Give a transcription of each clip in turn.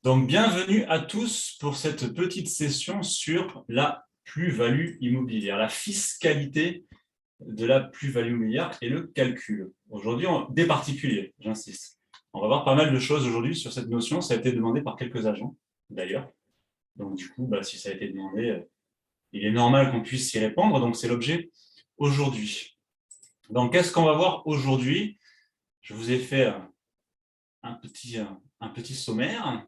Donc, bienvenue à tous pour cette petite session sur la plus-value immobilière, la fiscalité de la plus-value immobilière et le calcul. Aujourd'hui, des particuliers, j'insiste. On va voir pas mal de choses aujourd'hui sur cette notion. Ça a été demandé par quelques agents, d'ailleurs. Donc, du coup, si ça a été demandé, il est normal qu'on puisse y répondre. Donc, c'est l'objet aujourd'hui. Donc, qu'est-ce qu'on va voir aujourd'hui? Je vous ai fait un petit sommaire.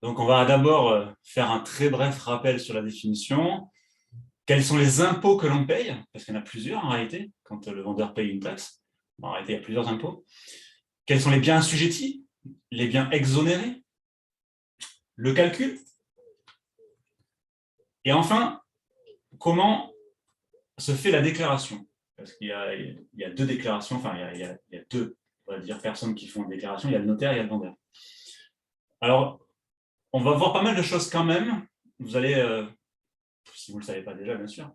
Donc, on va d'abord faire un très bref rappel sur la définition. Quels sont les impôts que l'on paye? Parce qu'il y en a plusieurs en réalité, quand le vendeur paye une taxe. En réalité, il y a plusieurs impôts. Quels sont les biens assujettis? Les biens exonérés? Le calcul? Et enfin, comment se fait la déclaration? Parce qu'il y a deux déclarations, enfin, il y a deux, on va dire, personnes qui font une déclaration. Il y a le notaire et il y a le vendeur. Alors, on va voir pas mal de choses quand même. Vous allez si vous ne le savez pas déjà, bien sûr,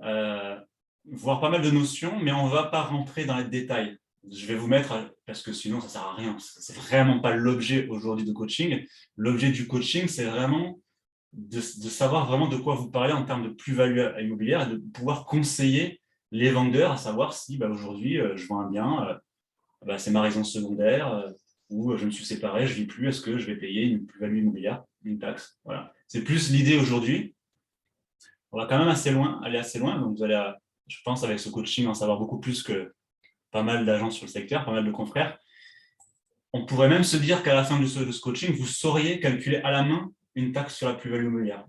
euh, voir pas mal de notions, mais on ne va pas rentrer dans les détails. Je vais vous mettre, parce que sinon ça ne sert à rien, ce n'est vraiment pas l'objet aujourd'hui de coaching. L'objet du coaching, c'est vraiment de savoir vraiment de quoi vous parlez en termes de plus-value immobilière et de pouvoir conseiller les vendeurs à savoir si aujourd'hui je vends un bien, c'est ma résidence secondaire, ou je me suis séparé, je ne vis plus, est-ce que je vais payer une plus-value immobilière, une taxe? Voilà. C'est plus l'idée aujourd'hui. On va quand même aller assez loin. Donc, vous allez, je pense, avec ce coaching, en savoir beaucoup plus que pas mal d'agents sur le secteur, pas mal de confrères. On pourrait même se dire qu'à la fin de ce coaching, vous sauriez calculer à la main une taxe sur la plus-value immobilière.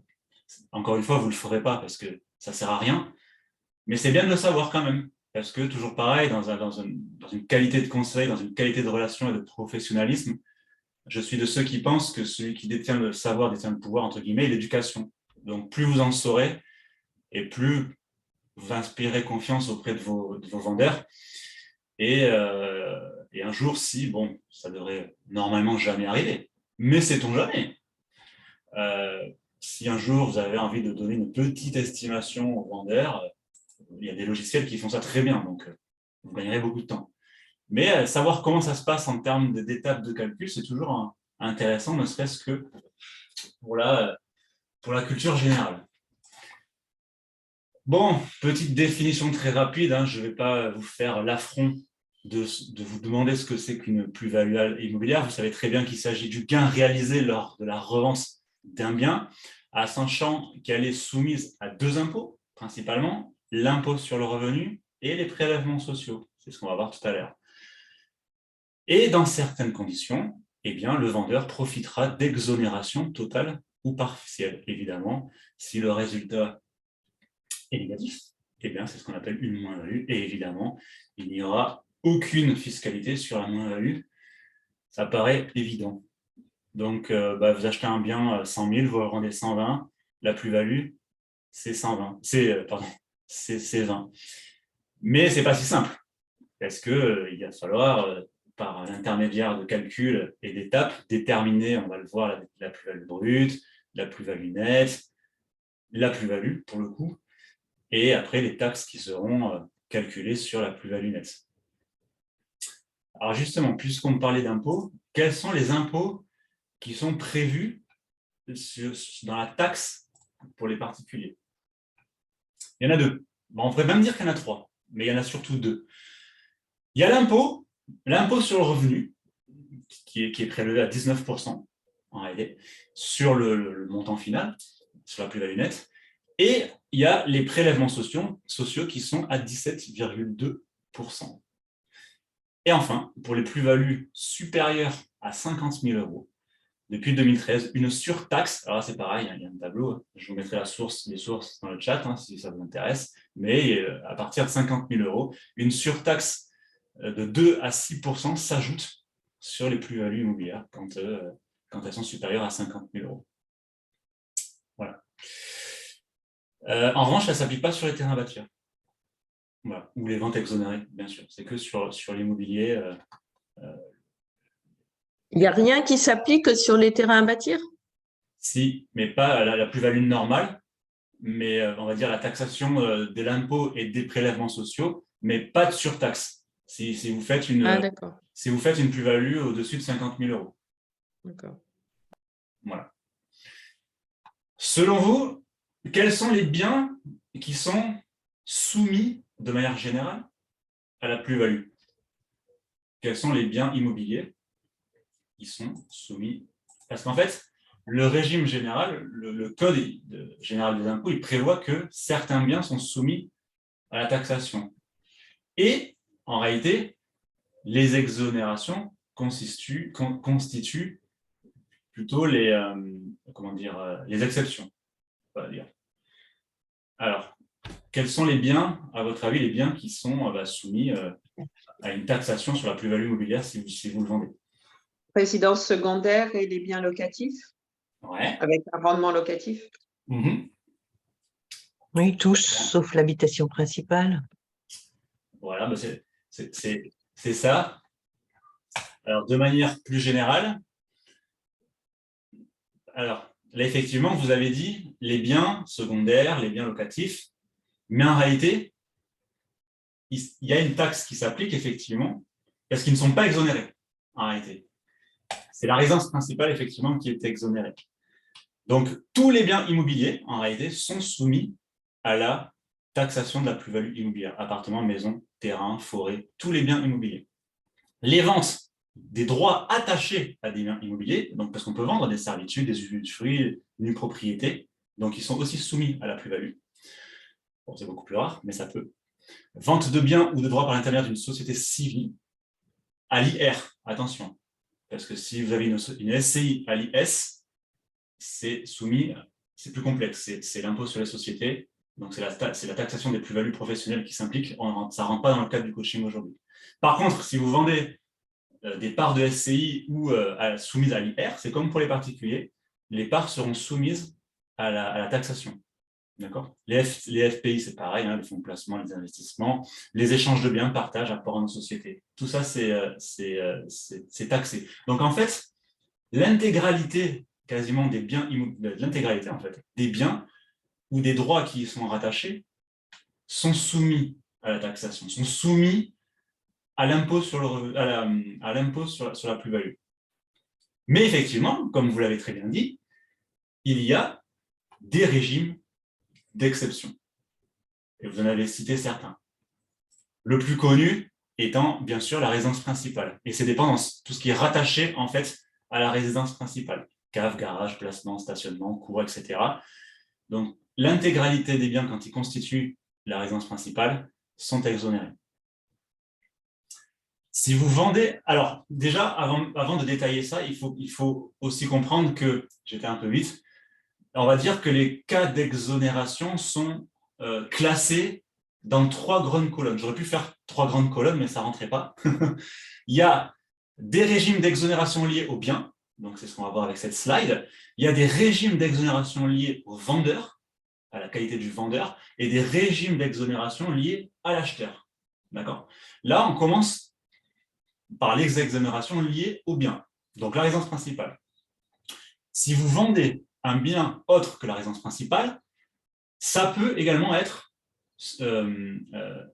Encore une fois, vous ne le ferez pas parce que ça ne sert à rien, mais c'est bien de le savoir quand même. Parce que, toujours pareil, dans une qualité de conseil, dans une qualité de relation et de professionnalisme, je suis de ceux qui pensent que celui qui détient le savoir, détient le pouvoir, entre guillemets, et l'éducation. Donc, plus vous en saurez, et plus vous inspirez confiance auprès de vos vendeurs. Et un jour, si, bon, ça devrait normalement jamais arriver, mais sait-on jamais. Euh, si un jour vous avez envie de donner une petite estimation aux vendeurs, il y a des logiciels qui font ça très bien, donc vous gagnerez beaucoup de temps. Mais savoir comment ça se passe en termes d'étapes de calcul, c'est toujours intéressant, ne serait-ce que pour la culture générale. Bon, petite définition très rapide, hein, je ne vais pas vous faire l'affront de vous demander ce que c'est qu'une plus-value immobilière. Vous savez très bien qu'il s'agit du gain réalisé lors de la revente d'un bien, à sachant qu'elle est soumise à deux impôts, principalement, l'impôt sur le revenu et les prélèvements sociaux. C'est ce qu'on va voir tout à l'heure. Et dans certaines conditions, eh bien, le vendeur profitera d'exonération totale ou partielle, évidemment, si le résultat est négatif, eh bien, c'est ce qu'on appelle une moins-value. Et évidemment, il n'y aura aucune fiscalité sur la moins-value. Ça paraît évident. Donc, vous achetez un bien à 100 000, vous le rendez 120, la plus-value, c'est 120. C'est 20. Mais ce n'est pas si simple, parce qu'il va falloir, par l'intermédiaire de calculs et d'étapes, déterminer, on va le voir, la plus-value brute, la plus-value nette, la plus-value, pour le coup, et après les taxes qui seront calculées sur la plus-value nette. Alors justement, puisqu'on me parlait d'impôts, quels sont les impôts qui sont prévus dans la taxe pour les particuliers? Il y en a deux. On pourrait même dire qu'il y en a trois, mais il y en a surtout deux. Il y a l'impôt sur le revenu, qui est prélevé à 19% en réalité, sur le montant final, sur la plus-value nette. Et il y a les prélèvements sociaux qui sont à 17,2%. Et enfin, pour les plus-values supérieures à 50 000 euros, depuis 2013, une surtaxe, alors là c'est pareil, il y a un tableau, je vous mettrai les sources dans le chat si ça vous intéresse, mais à partir de 50 000 euros, une surtaxe de 2 à 6% s'ajoute sur les plus-values immobilières quand elles sont supérieures à 50 000 euros. Voilà. En revanche, ça ne s'applique pas sur les terrains à bâtir. Voilà. Ou les ventes exonérées, bien sûr. C'est que sur l'immobilier. Il n'y a rien qui s'applique sur les terrains à bâtir? Si, mais pas la plus-value normale, mais on va dire la taxation de l'impôt et des prélèvements sociaux, mais pas de surtaxe. Si vous faites Ah, d'accord. si vous faites une plus-value au-dessus de 50 000 euros. D'accord. Voilà. Selon vous, quels sont les biens qui sont soumis de manière générale à la plus-value? Quels sont les biens immobiliers qui sont soumis? Parce qu'en fait, le régime général, le code général des impôts, il prévoit que certains biens sont soumis à la taxation. Et en réalité, les exonérations constituent plutôt les exceptions, on va dire. Alors, quels sont les biens, à votre avis, les biens qui sont soumis à une taxation sur la plus-value immobilière si vous le vendez? Résidence secondaire et les biens locatifs, Ouais. avec un rendement locatif. Oui, tous, sauf l'habitation principale. Voilà, c'est ça. Alors, de manière plus générale, alors, là, effectivement, vous avez dit les biens secondaires, les biens locatifs, mais en réalité, il y a une taxe qui s'applique, effectivement, parce qu'ils ne sont pas exonérés, en réalité. C'est la résidence principale, effectivement, qui est exonérée. Donc, tous les biens immobiliers, en réalité, sont soumis à la taxation de la plus-value immobilière. Appartements, maisons, terrains, forêts, tous les biens immobiliers. Les ventes des droits attachés à des biens immobiliers, donc parce qu'on peut vendre des servitudes, des usufruits, une propriété, donc ils sont aussi soumis à la plus-value. Bon, c'est beaucoup plus rare, mais ça peut. Vente de biens ou de droits par l'intermédiaire d'une société civile à l'IR, attention, parce que si vous avez une SCI à l'IS, c'est soumis, c'est plus complexe, c'est l'impôt sur les sociétés, donc c'est la taxation des plus-values professionnelles qui s'implique, ça ne rentre pas dans le cadre du coaching aujourd'hui. Par contre, si vous vendez des parts de SCI ou soumises à l'IR, c'est comme pour les particuliers, les parts seront soumises à la taxation. D'accord. Les FPI, c'est pareil, hein, les fonds de placement, les investissements, les échanges de biens, partage, apport à nos sociétés. Tout ça, c'est taxé. Donc, en fait, l'intégralité quasiment des biens l'intégralité en fait des biens ou des droits qui y sont rattachés sont soumis à la taxation, sont soumis à l'impôt sur la plus-value. Mais effectivement, comme vous l'avez très bien dit, il y a des régimes d'exception. Et vous en avez cité certains. Le plus connu étant bien sûr la résidence principale et ses dépendances, tout ce qui est rattaché en fait à la résidence principale. Cave, garage, placement, stationnement, cours, etc. Donc, l'intégralité des biens, quand ils constituent la résidence principale, sont exonérés. Si vous vendez... Alors, déjà, avant de détailler ça, il faut aussi comprendre que, j'étais un peu vite, on va dire que les cas d'exonération sont classés dans 3 grandes colonnes. J'aurais pu faire 3 grandes colonnes, mais ça ne rentrait pas. Il y a des régimes d'exonération liés aux biens, donc c'est ce qu'on va voir avec cette slide. Il y a des régimes d'exonération liés aux vendeurs, à la qualité du vendeur, et des régimes d'exonération liés à l'acheteur. D'accord ? Là, on commence par les exonérations liées aux biens, donc la résidence principale. Si vous vendez un bien autre que la résidence principale, ça peut également être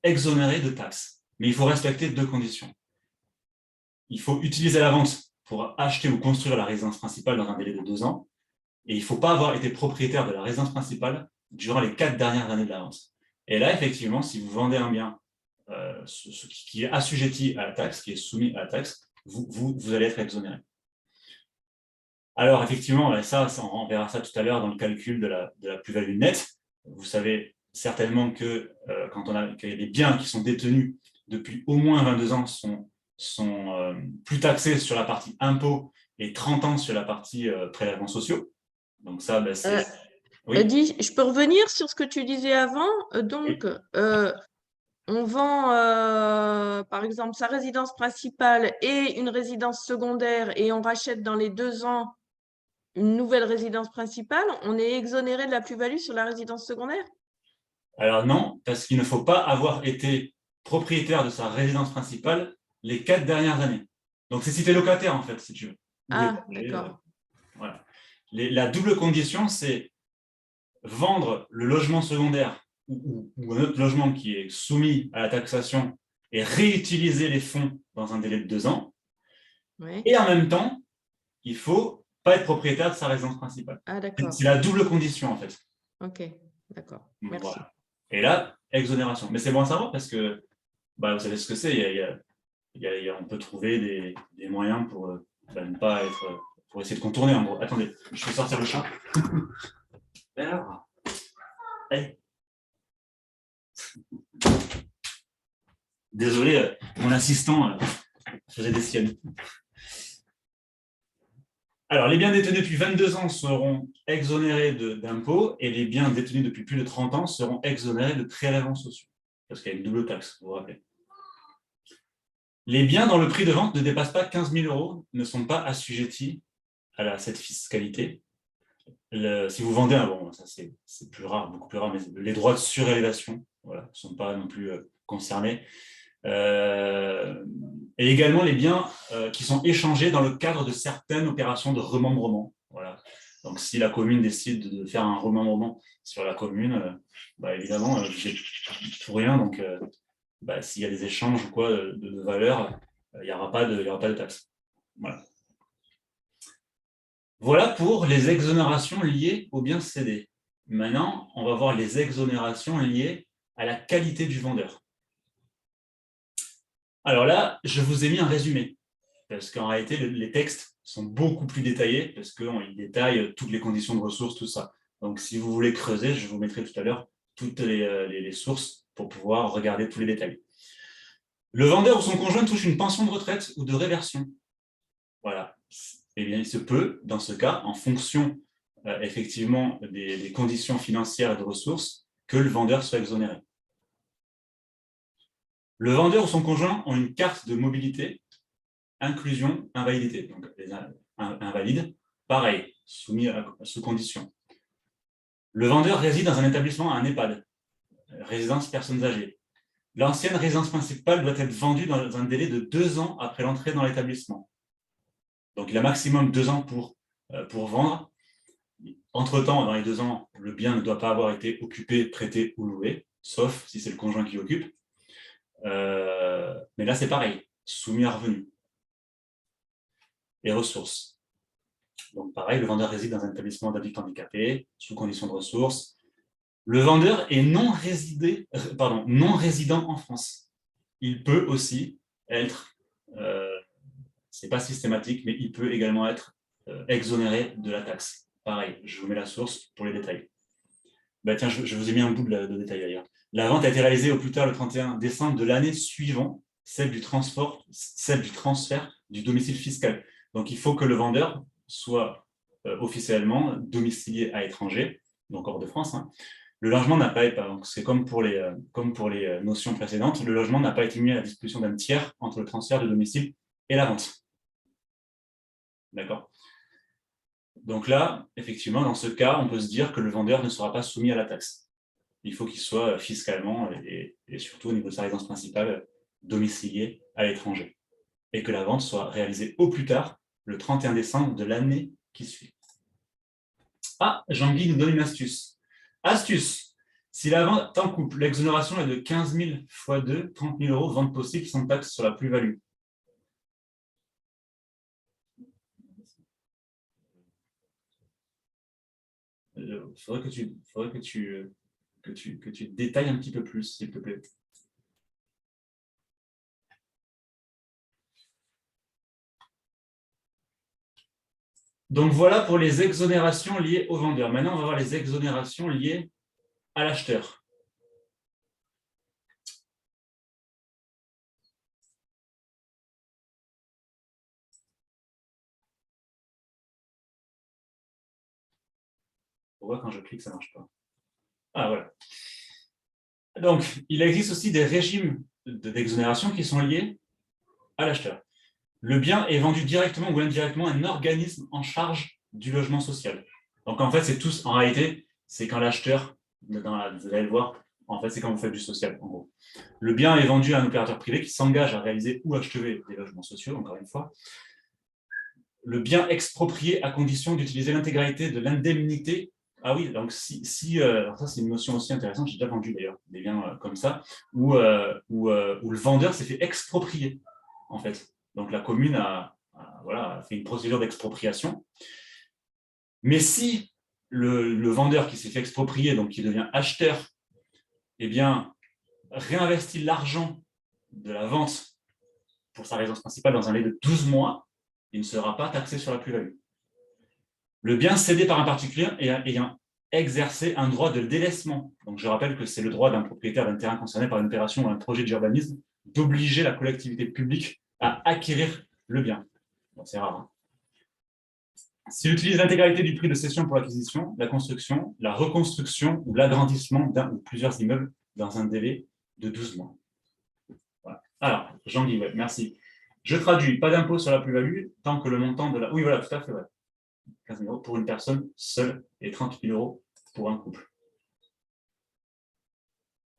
exonéré de taxes. Mais il faut respecter 2 conditions. Il faut utiliser la vente pour acheter ou construire la résidence principale dans un délai de 2 ans. Et il ne faut pas avoir été propriétaire de la résidence principale durant les 4 dernières années de la vente. Et là, effectivement, si vous vendez un bien qui est assujetti à la taxe, qui est soumis à la taxe, vous allez être exonéré. Alors, effectivement, ça, on verra ça tout à l'heure dans le calcul de la plus-value nette. Vous savez certainement que quand il y a des biens qui sont détenus depuis au moins 22 ans sont plus taxés sur la partie impôts et 30 ans sur la partie prélèvements sociaux. Donc ça, c'est... Oui. Eddy, je peux revenir sur ce que tu disais avant. Donc, oui. On vend, par exemple, sa résidence principale et une résidence secondaire et on rachète dans les 2 ans une nouvelle résidence principale, on est exonéré de la plus-value sur la résidence secondaire? Alors non, parce qu'il ne faut pas avoir été propriétaire de sa résidence principale les 4 dernières années. Donc c'est si tu es locataire, en fait, si tu veux. Ah, d'accord. Voilà. La double condition, c'est vendre le logement secondaire ou un autre logement qui est soumis à la taxation et réutiliser les fonds dans un délai de 2 ans. Oui. Et en même temps, il faut pas être propriétaire de sa résidence principale. Ah, d'accord. C'est la double condition, en fait. Ok, d'accord. Merci. Voilà. Et là, exonération. Mais c'est bon à savoir parce que vous savez ce que c'est. On peut trouver des moyens pour ne pas être. Pour essayer de contourner, en gros. Attendez, je vais sortir le chat. Alors. Allez. Désolé, mon assistant faisait des siennes. Alors, les biens détenus depuis 22 ans seront exonérés d'impôts et les biens détenus depuis plus de 30 ans seront exonérés de prélèvements sociaux. Parce qu'il y a une double taxe, vous vous rappelez. Les biens dont le prix de vente ne dépasse pas 15 000 € ne sont pas assujettis à cette fiscalité. Si vous vendez ça c'est plus rare, beaucoup plus rare, mais les droits de surélévation ne sont pas non plus concernés. Et également les biens qui sont échangés dans le cadre de certaines opérations de remembrement. Voilà. Donc, si la commune décide de faire un remembrement sur la commune, évidemment, j'ai pour rien. Donc, s'il y a des échanges ou quoi de valeur, il n'y aura pas de taxe. Voilà. Voilà pour les exonérations liées aux biens cédés. Maintenant, on va voir les exonérations liées à la qualité du vendeur. Alors là, je vous ai mis un résumé, parce qu'en réalité, les textes sont beaucoup plus détaillés, parce qu'ils détaillent toutes les conditions de ressources, tout ça. Donc, si vous voulez creuser, je vous mettrai tout à l'heure toutes les sources pour pouvoir regarder tous les détails. Le vendeur ou son conjoint touche une pension de retraite ou de réversion. Voilà. Eh bien, il se peut, dans ce cas, en fonction effectivement des conditions financières et de ressources, que le vendeur soit exonéré. Le vendeur ou son conjoint ont une carte de mobilité, inclusion, invalidité. Donc, les invalides, pareil, sous condition. Le vendeur réside dans un établissement, un EHPAD, résidence personnes âgées. L'ancienne résidence principale doit être vendue dans un délai de 2 ans après l'entrée dans l'établissement. Donc, il a maximum 2 ans pour vendre. Entre-temps, dans les 2 ans, le bien ne doit pas avoir été occupé, prêté ou loué, sauf si c'est le conjoint qui l'occupe. Mais là, c'est pareil, soumis à revenus et ressources. Donc, pareil, le vendeur réside dans un établissement d'adultes handicapés, sous condition de ressources. Le vendeur est non résident en France. Il peut aussi être, c'est pas systématique, mais il peut également être exonéré de la taxe. Pareil, je vous mets la source pour les détails. Tiens, je vous ai mis un bout de détail d'ailleurs. La vente a été réalisée au plus tard le 31 décembre de l'année suivant celle du transfert du domicile fiscal. Donc, il faut que le vendeur soit officiellement domicilié à l'étranger, donc hors de France. Le logement n'a pas été, c'est comme pour les notions précédentes, le logement n'a pas été mis à la disposition d'un tiers entre le transfert de domicile et la vente. D'accord ? Donc là, effectivement, dans ce cas, on peut se dire que le vendeur ne sera pas soumis à la taxe. Il faut qu'il soit fiscalement et surtout au niveau de sa résidence principale domicilié à l'étranger. Et que la vente soit réalisée au plus tard le 31 décembre de l'année qui suit. Ah, Jean-Guy nous donne une astuce. Astuce, si la vente en couple, l'exonération est de 15 000 x 2, 30 000 €, vente possible sans taxe sur la plus-value. Il faudrait que tu détailles un petit peu plus, s'il te plaît. Donc voilà pour les exonérations liées au vendeur. Maintenant, on va voir les exonérations liées à l'acheteur. Pourquoi quand je clique, ça ne marche pas? Ah, voilà. Donc, il existe aussi des régimes d'exonération qui sont liés à l'acheteur. Le bien est vendu directement ou indirectement à un organisme en charge du logement social. Donc, en fait, en réalité, c'est quand l'acheteur, vous allez le voir, en fait, c'est quand vous faites du social, en gros. Le bien est vendu à un opérateur privé qui s'engage à réaliser ou achever des logements sociaux, encore une fois. Le bien exproprié à condition d'utiliser l'intégralité de l'indemnité. Ah oui, donc alors ça c'est une notion aussi intéressante, j'ai déjà vendu d'ailleurs des biens comme ça, où le vendeur s'est fait exproprier, en fait. Donc la commune a fait une procédure d'expropriation. Mais si le vendeur qui s'est fait exproprier, donc qui devient acheteur, eh bien, réinvestit l'argent de la vente pour sa résidence principale dans un délai de 12 mois, il ne sera pas taxé sur la plus-value. Le bien cédé par un particulier ayant exercé un droit de délaissement. Donc, je rappelle que c'est le droit d'un propriétaire d'un terrain concerné par une opération ou un projet d'urbanisme d'obliger la collectivité publique à acquérir le bien. Bon, c'est rare. Hein. S'il utilise l'intégralité du prix de cession pour l'acquisition, la construction, la reconstruction ou l'agrandissement d'un ou plusieurs immeubles dans un délai de 12 mois. Voilà. Alors, Jean-Guy, ouais, merci. Je traduis, pas d'impôt sur la plus-value tant que le montant de la... Oui, voilà, tout à fait, ouais. 15 000 € pour une personne seule et 30 000 € pour un couple.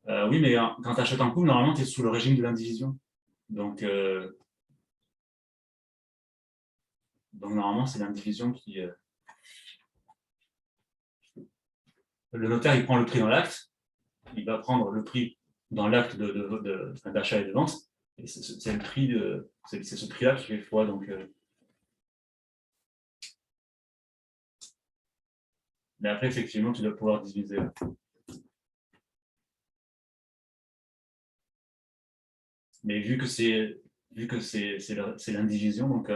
Oui, mais quand tu achètes un couple, normalement, tu es sous le régime de l'indivision. Donc normalement, c'est l'indivision qui... Le notaire, il prend le prix dans l'acte, il va prendre le prix dans l'acte d'achat et de vente, et c'est le prix c'est ce prix-là qui fait foi. Donc, mais après, effectivement, tu dois pouvoir diviser. Mais vu que c'est l'indivision, donc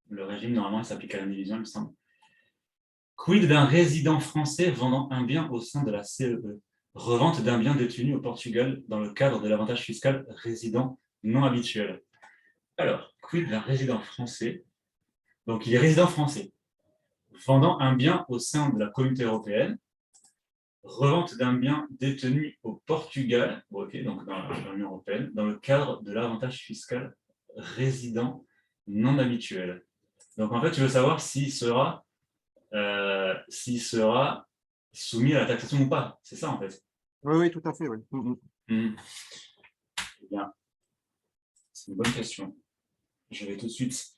le régime, normalement, il s'applique à l'indivision, il me semble. Quid d'un résident français vendant un bien au sein de la CEE? Revente d'un bien détenu au Portugal dans le cadre de l'avantage fiscal résident non habituel. Alors, quid d'un résident français? Donc, il est résident français, vendant un bien au sein de la Communauté européenne, revente d'un bien détenu au Portugal, okay, donc dans l'Union européenne, dans le cadre de l'avantage fiscal résident non habituel. Donc, en fait, tu veux savoir s'il sera soumis à la taxation ou pas. C'est ça, en fait. Oui, tout à fait. Oui. Eh bien, c'est une bonne question. Je vais tout de suite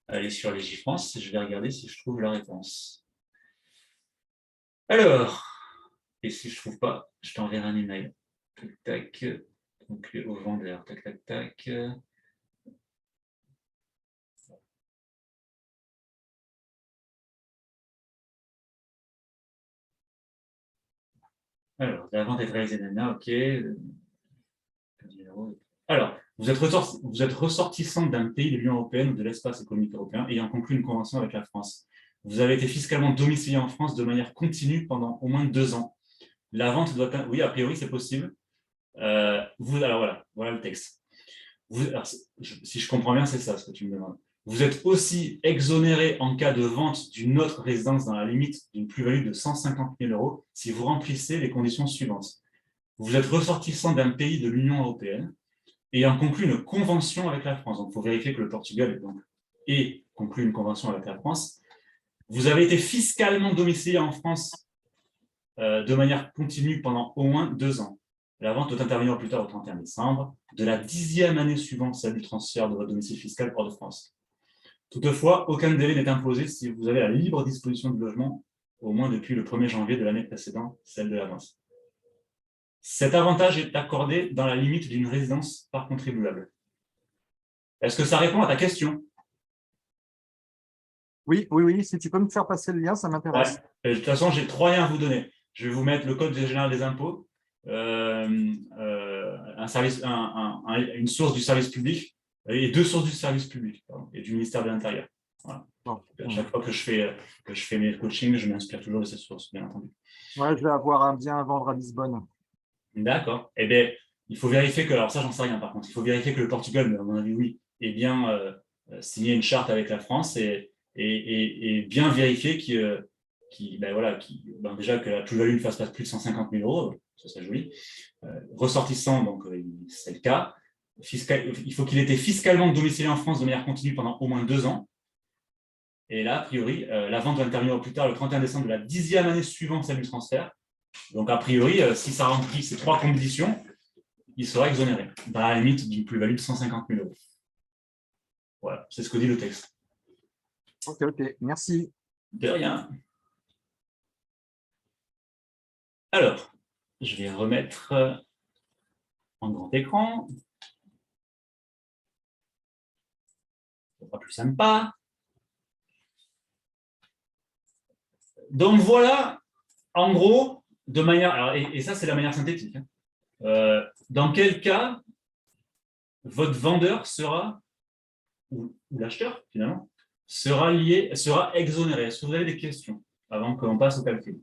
aller sur Légifrance et je vais regarder si je trouve la réponse. Alors, et si je ne trouve pas, je t'enverrai un email. Tac, tac. Donc, au vendeur. Tac, tac, tac. Alors, la vente est réalisée, ok. Alors, vous êtes ressortissant d'un pays de l'Union européenne ou de l'espace économique européen ayant conclu une convention avec la France. Vous avez été fiscalement domicilié en France de manière continue pendant au moins 2 ans. La vente doit... Oui, a priori, c'est possible. Alors voilà le texte. Si je comprends bien, c'est ça ce que tu me demandes. Vous êtes aussi exonéré en cas de vente d'une autre résidence dans la limite d'une plus-value de 150 000 € si vous remplissez les conditions suivantes. Vous êtes ressortissant d'un pays de l'Union européenne ayant conclu une convention avec la France. Donc, il faut vérifier que le Portugal ait conclu une convention avec la France. Vous avez été fiscalement domicilié en France de manière continue pendant au moins 2 ans. La vente doit intervenir au plus tard au 31 décembre de la 10e année suivant celle du transfert de votre domicile fiscal hors de France. Toutefois, aucun délai n'est imposé si vous avez la libre disposition du logement, au moins depuis le 1er janvier de l'année précédente, celle de la vente. Cet avantage est accordé dans la limite d'une résidence par contribuable. Est-ce que ça répond à ta question? Oui, si tu peux me faire passer le lien, ça m'intéresse. Ouais. De toute façon, j'ai 3 liens à vous donner. Je vais vous mettre le Code général des impôts, une source du service public et 2 sources du service public et du ministère de l'Intérieur. Voilà. À chaque fois que je fais mes coachings, je m'inspire toujours de ces sources, bien entendu. Ouais, je vais avoir un bien à vendre à Lisbonne. D'accord. Eh bien, il faut vérifier que, alors ça, j'en sais rien par contre, il faut vérifier que le Portugal, mais à mon avis, oui, ait bien signé une charte avec la France et bien vérifier déjà que la plus-value ne fasse pas plus de 150 000 €, ça serait joli. Ressortissant, donc c'est le cas. Il faut qu'il ait été fiscalement domicilié en France de manière continue pendant au moins 2 ans. Et là, a priori, la vente doit intervenir au plus tard le 31 décembre de la 10e année suivant celle du transfert. Donc, a priori, si ça remplit ces 3 conditions, il sera exonéré, dans la limite d'une plus-value de 150 000 €. Voilà, c'est ce que dit le texte. Ok, merci. De rien. Alors, je vais remettre en grand écran. Ce sera plus sympa. Donc voilà, en gros, de manière, alors, et ça c'est la manière synthétique, hein. Dans quel cas votre vendeur sera, ou l'acheteur finalement, sera exonéré? Est-ce que vous avez des questions avant qu'on passe au calcul?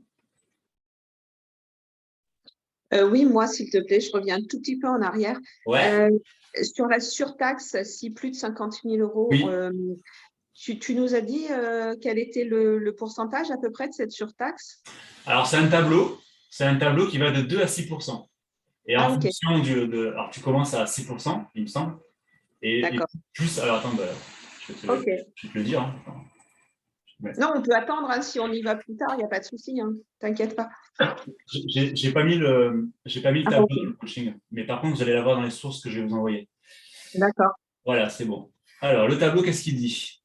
Oui, moi, s'il te plaît, je reviens un tout petit peu en arrière. Ouais, Sur la surtaxe, si plus de 50 000 euros, oui. tu nous as dit quel était le pourcentage à peu près de cette surtaxe? Alors c'est un tableau qui va de 2 à 6%. Et en Ah, ok, fonction alors tu commences à 6%, il me semble, et d'accord. plus, alors attends, bah, Ok. je vais te le dire, hein. Ouais. Non, on peut attendre, hein, si on y va plus tard, il n'y a pas de souci, hein, t'inquiète pas. J'ai pas mis le Ah, tableau ok, dans le coaching, mais par contre, vous allez l'avoir dans les sources que je vais vous envoyer. d'accord. Voilà, c'est bon. Alors, le tableau, qu'est-ce qu'il dit?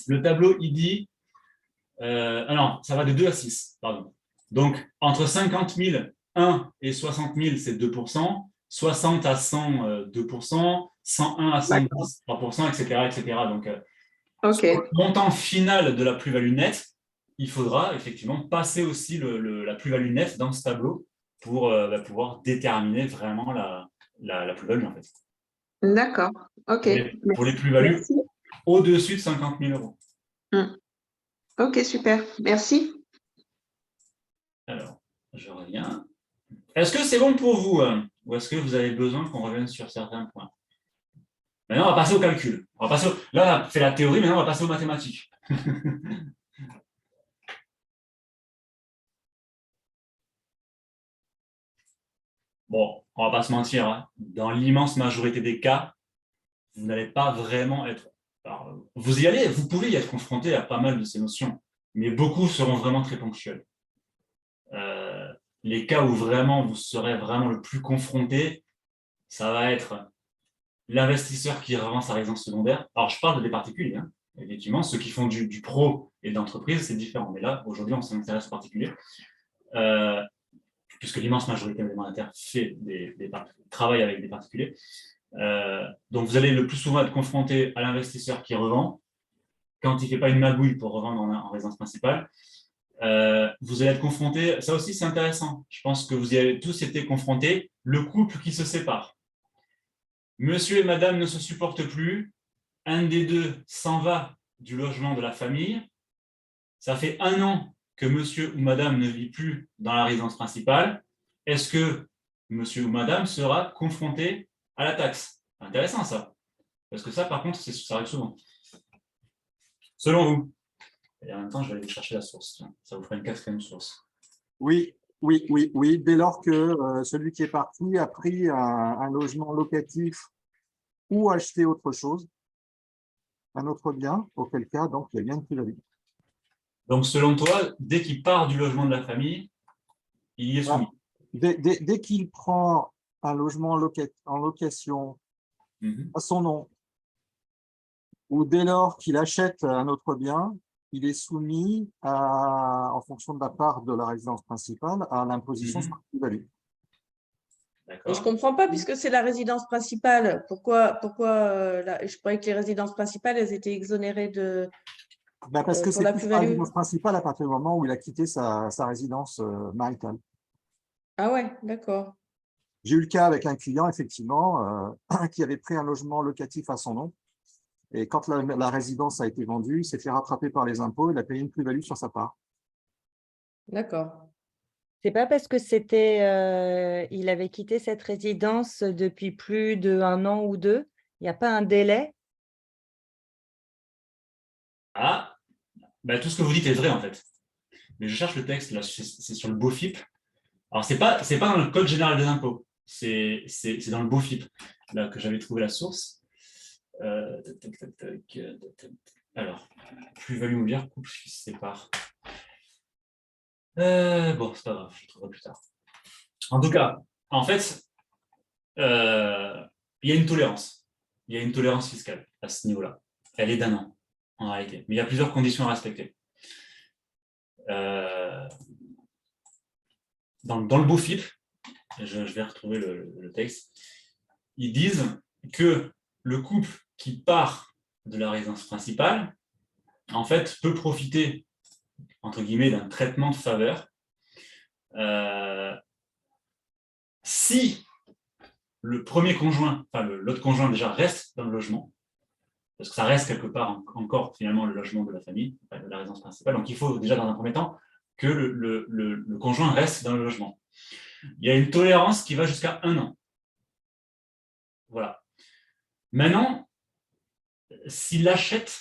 Le tableau, il dit, ah non, ça va de 2 à 6, pardon. Donc, entre 50 001 et 60 000, c'est 2%, 60 à 100, 2%, 101 à D'accord. 110, 3%, etc., etc. Donc, Ok, sur le montant final de la plus-value nette, il faudra effectivement passer aussi la plus-value nette dans ce tableau pour pouvoir déterminer vraiment la plus-value, en fait. d'accord. Ok, Pour les plus-values merci. au-dessus de 50 000 euros. Ok, super. Merci. Alors, je reviens. Est-ce que c'est bon pour vous, ou est-ce que vous avez besoin qu'on revienne sur certains points? Maintenant, on va passer au calcul. Là, on a fait la théorie, maintenant, on va passer aux mathématiques. Bon, on va pas se mentir, hein. Dans l'immense majorité des cas, vous n'allez pas vraiment être... Alors, vous pouvez y être confronté à pas mal de ces notions, mais beaucoup seront vraiment très ponctuels. Les cas où vraiment vous serez vraiment le plus confronté, ça va être l'investisseur qui revend sa résidence secondaire. Alors, je parle des particuliers, hein. Effectivement, ceux qui font du pro et de l'entreprise, c'est différent. Mais là, aujourd'hui, on s'intéresse aux particuliers, puisque l'immense majorité des mandataires travaille avec des particuliers. Donc, vous allez le plus souvent être confronté à l'investisseur qui revend, quand il ne fait pas une magouille pour revendre en résidence principale. Vous allez être confronté, ça aussi c'est intéressant, je pense que vous y avez tous été confrontés, le couple qui se sépare. Monsieur et madame ne se supportent plus, un des deux s'en va du logement de la famille, ça fait 1 an que monsieur ou madame ne vit plus dans la résidence principale, est-ce que monsieur ou madame sera confronté à la taxe? Intéressant ça, parce que ça par contre, ça arrive souvent. Selon vous? Et en même temps, je vais aller chercher la source, ça vous fera une 4e source. Oui, oui, oui, oui. Dès lors que celui qui est parti a pris un logement locatif ou acheté autre chose, un autre bien, auquel cas, donc, il y a bien une plus-value. Donc, selon toi, dès qu'il part du logement de la famille, il y est soumis. Dès qu'il prend un logement en location à son nom, ou dès lors qu'il achète un autre bien, il est soumis, en fonction de la part de la résidence principale, à l'imposition sur la plus-value. Et je ne comprends pas, puisque c'est la résidence principale. Pourquoi je croyais que les résidences principales, elles étaient exonérées Parce que pour c'est la plus sa plus-value. résidence principale à partir du moment où il a quitté sa résidence maritale. Ah ouais, d'accord. J'ai eu le cas avec un client, effectivement, qui avait pris un logement locatif à son nom. Et quand la résidence a été vendue, il s'est fait rattraper par les impôts, il a payé une plus-value sur sa part. D'accord. C'est pas parce que il avait quitté cette résidence depuis plus d'1 an ou 2, il n'y a pas un délai? Ah, tout ce que vous dites est vrai en fait. Mais je cherche le texte, là, c'est sur le BOFIP. Alors, c'est pas dans le Code général des impôts, c'est dans le BOFIP, là, que j'avais trouvé la source. Alors, plus-value immobilière, couple qui se sépare. Bon, c'est pas grave, je le trouverai plus tard. En tout cas, en fait, il y a une tolérance. Il y a une tolérance fiscale à ce niveau-là. Elle est d'1 an, en réalité. Mais il y a plusieurs conditions à respecter. Dans le BOFIP, je vais retrouver le texte, ils disent que le couple qui part de la résidence principale, en fait, peut profiter entre guillemets, d'un traitement de faveur. Si le premier conjoint, enfin l'autre conjoint déjà reste dans le logement, parce que ça reste quelque part encore finalement le logement de la famille, de la résidence principale, donc il faut déjà dans un premier temps que le conjoint reste dans le logement. Il y a une tolérance qui va jusqu'à 1 an. Voilà. Maintenant, s'il achète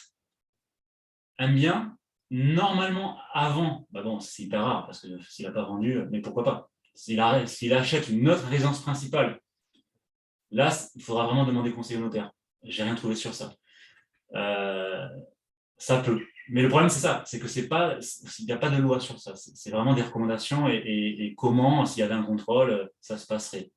un bien, normalement avant, bon, c'est hyper rare parce que s'il n'a pas vendu, mais pourquoi pas. S'il achète une autre résidence principale, là, il faudra vraiment demander conseil au notaire. J'ai rien trouvé sur ça. Ça peut. Mais le problème, c'est ça, c'est que il n'y a pas de loi sur ça. C'est vraiment des recommandations et comment, s'il y avait un contrôle, ça se passerait.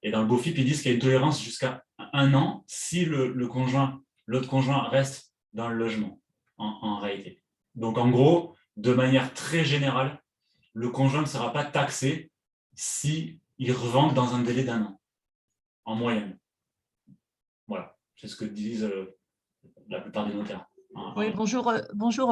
Et dans le BOFIP, ils disent qu'il y a une tolérance jusqu'à 1 an si l'autre conjoint reste dans le logement, en réalité. Donc, en gros, de manière très générale, le conjoint ne sera pas taxé s'il revend dans un délai d'1 an, en moyenne. Voilà, c'est ce que disent la plupart des notaires. Oui, bonjour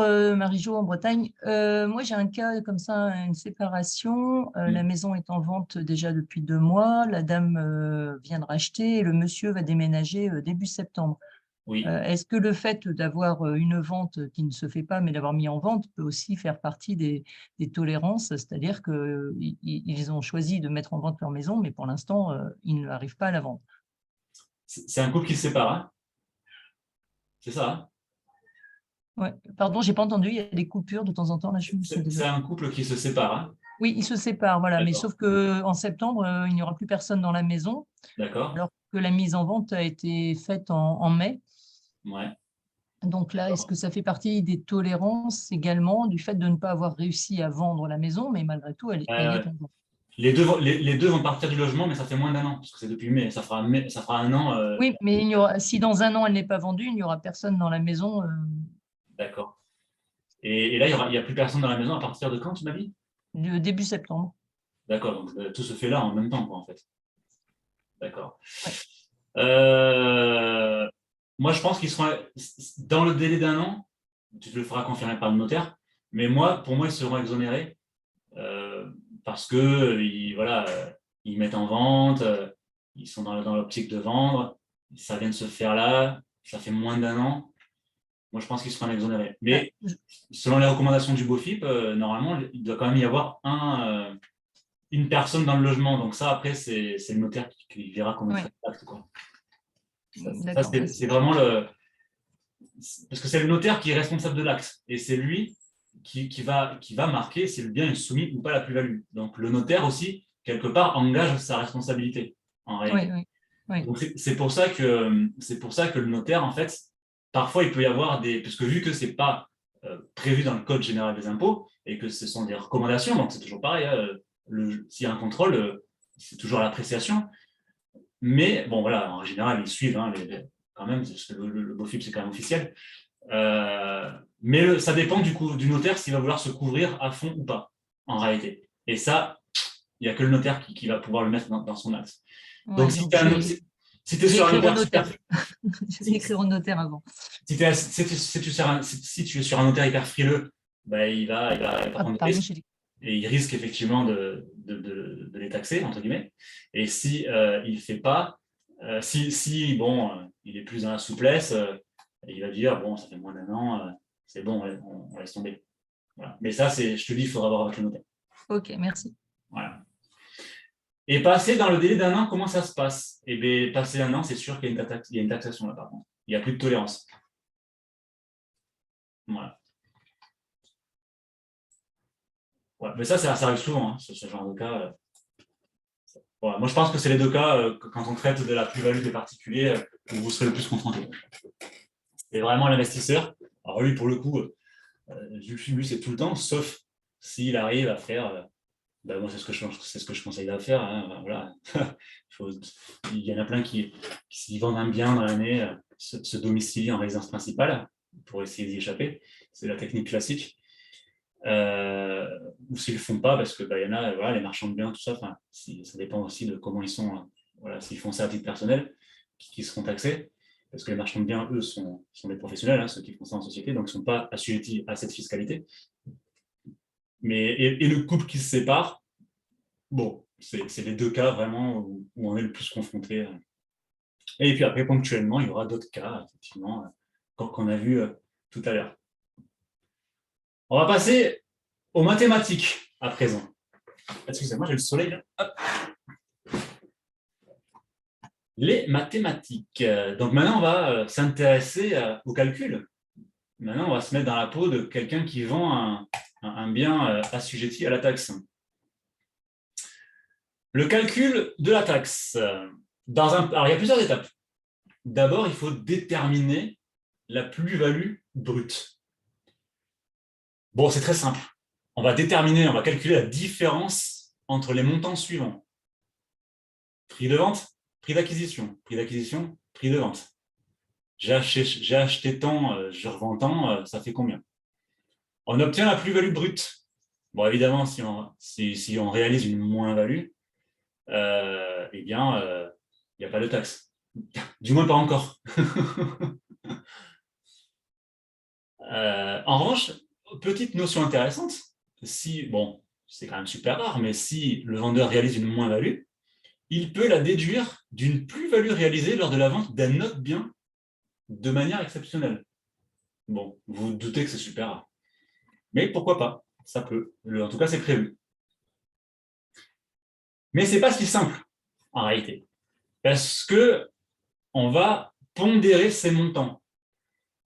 Marie-Jo en Bretagne. Moi, j'ai un cas comme ça, une séparation. La maison est en vente déjà depuis 2 mois. La dame vient de racheter et le monsieur va déménager début septembre. Oui. Est-ce que le fait d'avoir une vente qui ne se fait pas, mais d'avoir mis en vente, peut aussi faire partie des tolérances, c'est-à-dire qu'ils ont choisi de mettre en vente leur maison, mais pour l'instant, ils n'arrivent pas à la vendre. C'est un couple qui se sépare, hein? C'est ça, hein? Ouais. Pardon, je n'ai pas entendu, il y a des coupures de temps en temps. C'est un couple qui se sépare, hein? Oui, ils se séparent, voilà. Mais sauf qu'en septembre, il n'y aura plus personne dans la maison. D'accord. Alors que la mise en vente a été faite en mai. Ouais. Donc là, est-ce que ça fait partie des tolérances également du fait de ne pas avoir réussi à vendre la maison, mais malgré tout, elle est en vente? Les deux vont partir du logement, mais ça fait moins d'1 an, parce que c'est depuis mai. Ça fera 1 an. Oui, mais si dans 1 an, elle n'est pas vendue, il n'y aura personne dans la maison. D'accord. Et là, il n'y a plus personne dans la maison à partir de quand, tu m'as dit? Début septembre. D'accord, donc tout se fait là en même temps, quoi, en fait. D'accord. Ouais. Moi, je pense qu'ils seront dans le délai d'1 an, tu te le feras confirmer par le notaire, mais pour moi, ils seront exonérés parce que ils mettent en vente, ils sont dans l'optique de vendre, ça vient de se faire là, ça fait moins d'1 an. Moi, je pense qu'ils seront exonérés. Mais selon les recommandations du BOFIP, normalement, il doit quand même y avoir une personne dans le logement. Donc ça, après, c'est le notaire qui verra comment il fait l'acte, quoi. Ça, c'est vraiment parce que c'est le notaire qui est responsable de l'acte. Et c'est lui qui va marquer si le bien est soumis ou pas à la plus-value. Donc le notaire aussi, quelque part, engage sa responsabilité, en réalité. Oui. Donc c'est pour ça que le notaire, en fait, parfois, il peut y avoir parce que vu que ce n'est pas prévu dans le Code général des impôts et que ce sont des recommandations, donc c'est toujours pareil, hein, s'il y a un contrôle, c'est toujours l'appréciation. Mais bon, voilà, en général, ils suivent quand même, parce que le BOFIP, c'est quand même officiel. Mais ça dépend du notaire s'il va vouloir se couvrir à fond ou pas, en réalité. Et ça, il n'y a que le notaire qui va pouvoir le mettre dans son acte. Donc, si tu es sur un notaire, je vais écrire au notaire avant. Si tu es sur un notaire hyper frileux, il va prendre des risques et il risque effectivement de les taxer, entre guillemets. Et si il ne fait pas, il est plus dans la souplesse, il va dire bon, ça fait moins d'1 an, c'est bon, on laisse tomber. Voilà. Mais ça, je te dis, il faudra voir avec le notaire. Ok, merci. Voilà. Et passer dans le délai d'1 an, comment ça se passe? Eh bien, passer 1 an, c'est sûr qu'il y a une taxation là, par contre. Il n'y a plus de tolérance. Voilà. Ouais, mais ça arrive souvent, hein, ce genre de cas. Voilà. Moi, je pense que c'est les 2 cas, quand on traite de la plus-value des particuliers, où vous serez le plus confronté. C'est vraiment l'investisseur. Alors lui, pour le coup, lui, c'est tout le temps, sauf s'il arrive à faire... moi, c'est ce que je conseille à faire. Hein, voilà. Il y en a plein qui s'y vendent un bien dans l'année, se domicilient en résidence principale pour essayer d'y échapper. C'est la technique classique. Ou s'ils ne le font pas, parce que y en a, les marchands de biens, tout ça, ça dépend aussi de comment ils sont, s'ils font ça à titre personnel, qui seront taxés, parce que les marchands de biens, eux, sont des professionnels, hein, ceux qui font ça en société, donc ils ne sont pas assujettis à cette fiscalité. et le couple qui se sépare, bon, c'est les deux cas vraiment où on est le plus confronté. Et puis après, ponctuellement, il y aura d'autres cas, effectivement, qu'on a vu tout à l'heure. On va passer aux mathématiques à présent. Excusez-moi, j'ai le soleil là. Hop. Les mathématiques. Donc maintenant, on va s'intéresser au calcul. Maintenant, on va se mettre dans la peau de quelqu'un qui vend un bien assujetti à la taxe. Le calcul de la taxe. Alors, il y a plusieurs étapes. D'abord, il faut déterminer la plus-value brute. Bon, c'est très simple. On va calculer la différence entre les montants suivants. Prix de vente, prix d'acquisition, prix de vente. J'ai acheté tant, je revends tant, ça fait combien? On obtient la plus-value brute. Bon, évidemment, si on réalise une moins-value, eh bien, il n'y a pas de taxe. Du moins, pas encore. En revanche, petite notion intéressante, bon, c'est quand même super rare, mais si le vendeur réalise une moins-value, il peut la déduire d'une plus-value réalisée lors de la vente d'un autre bien de manière exceptionnelle. Bon, vous vous doutez que c'est super rare. Mais pourquoi pas? Ça peut. En tout cas, c'est prévu. Mais ce n'est pas si simple, en réalité. Parce qu'on va pondérer ces montants.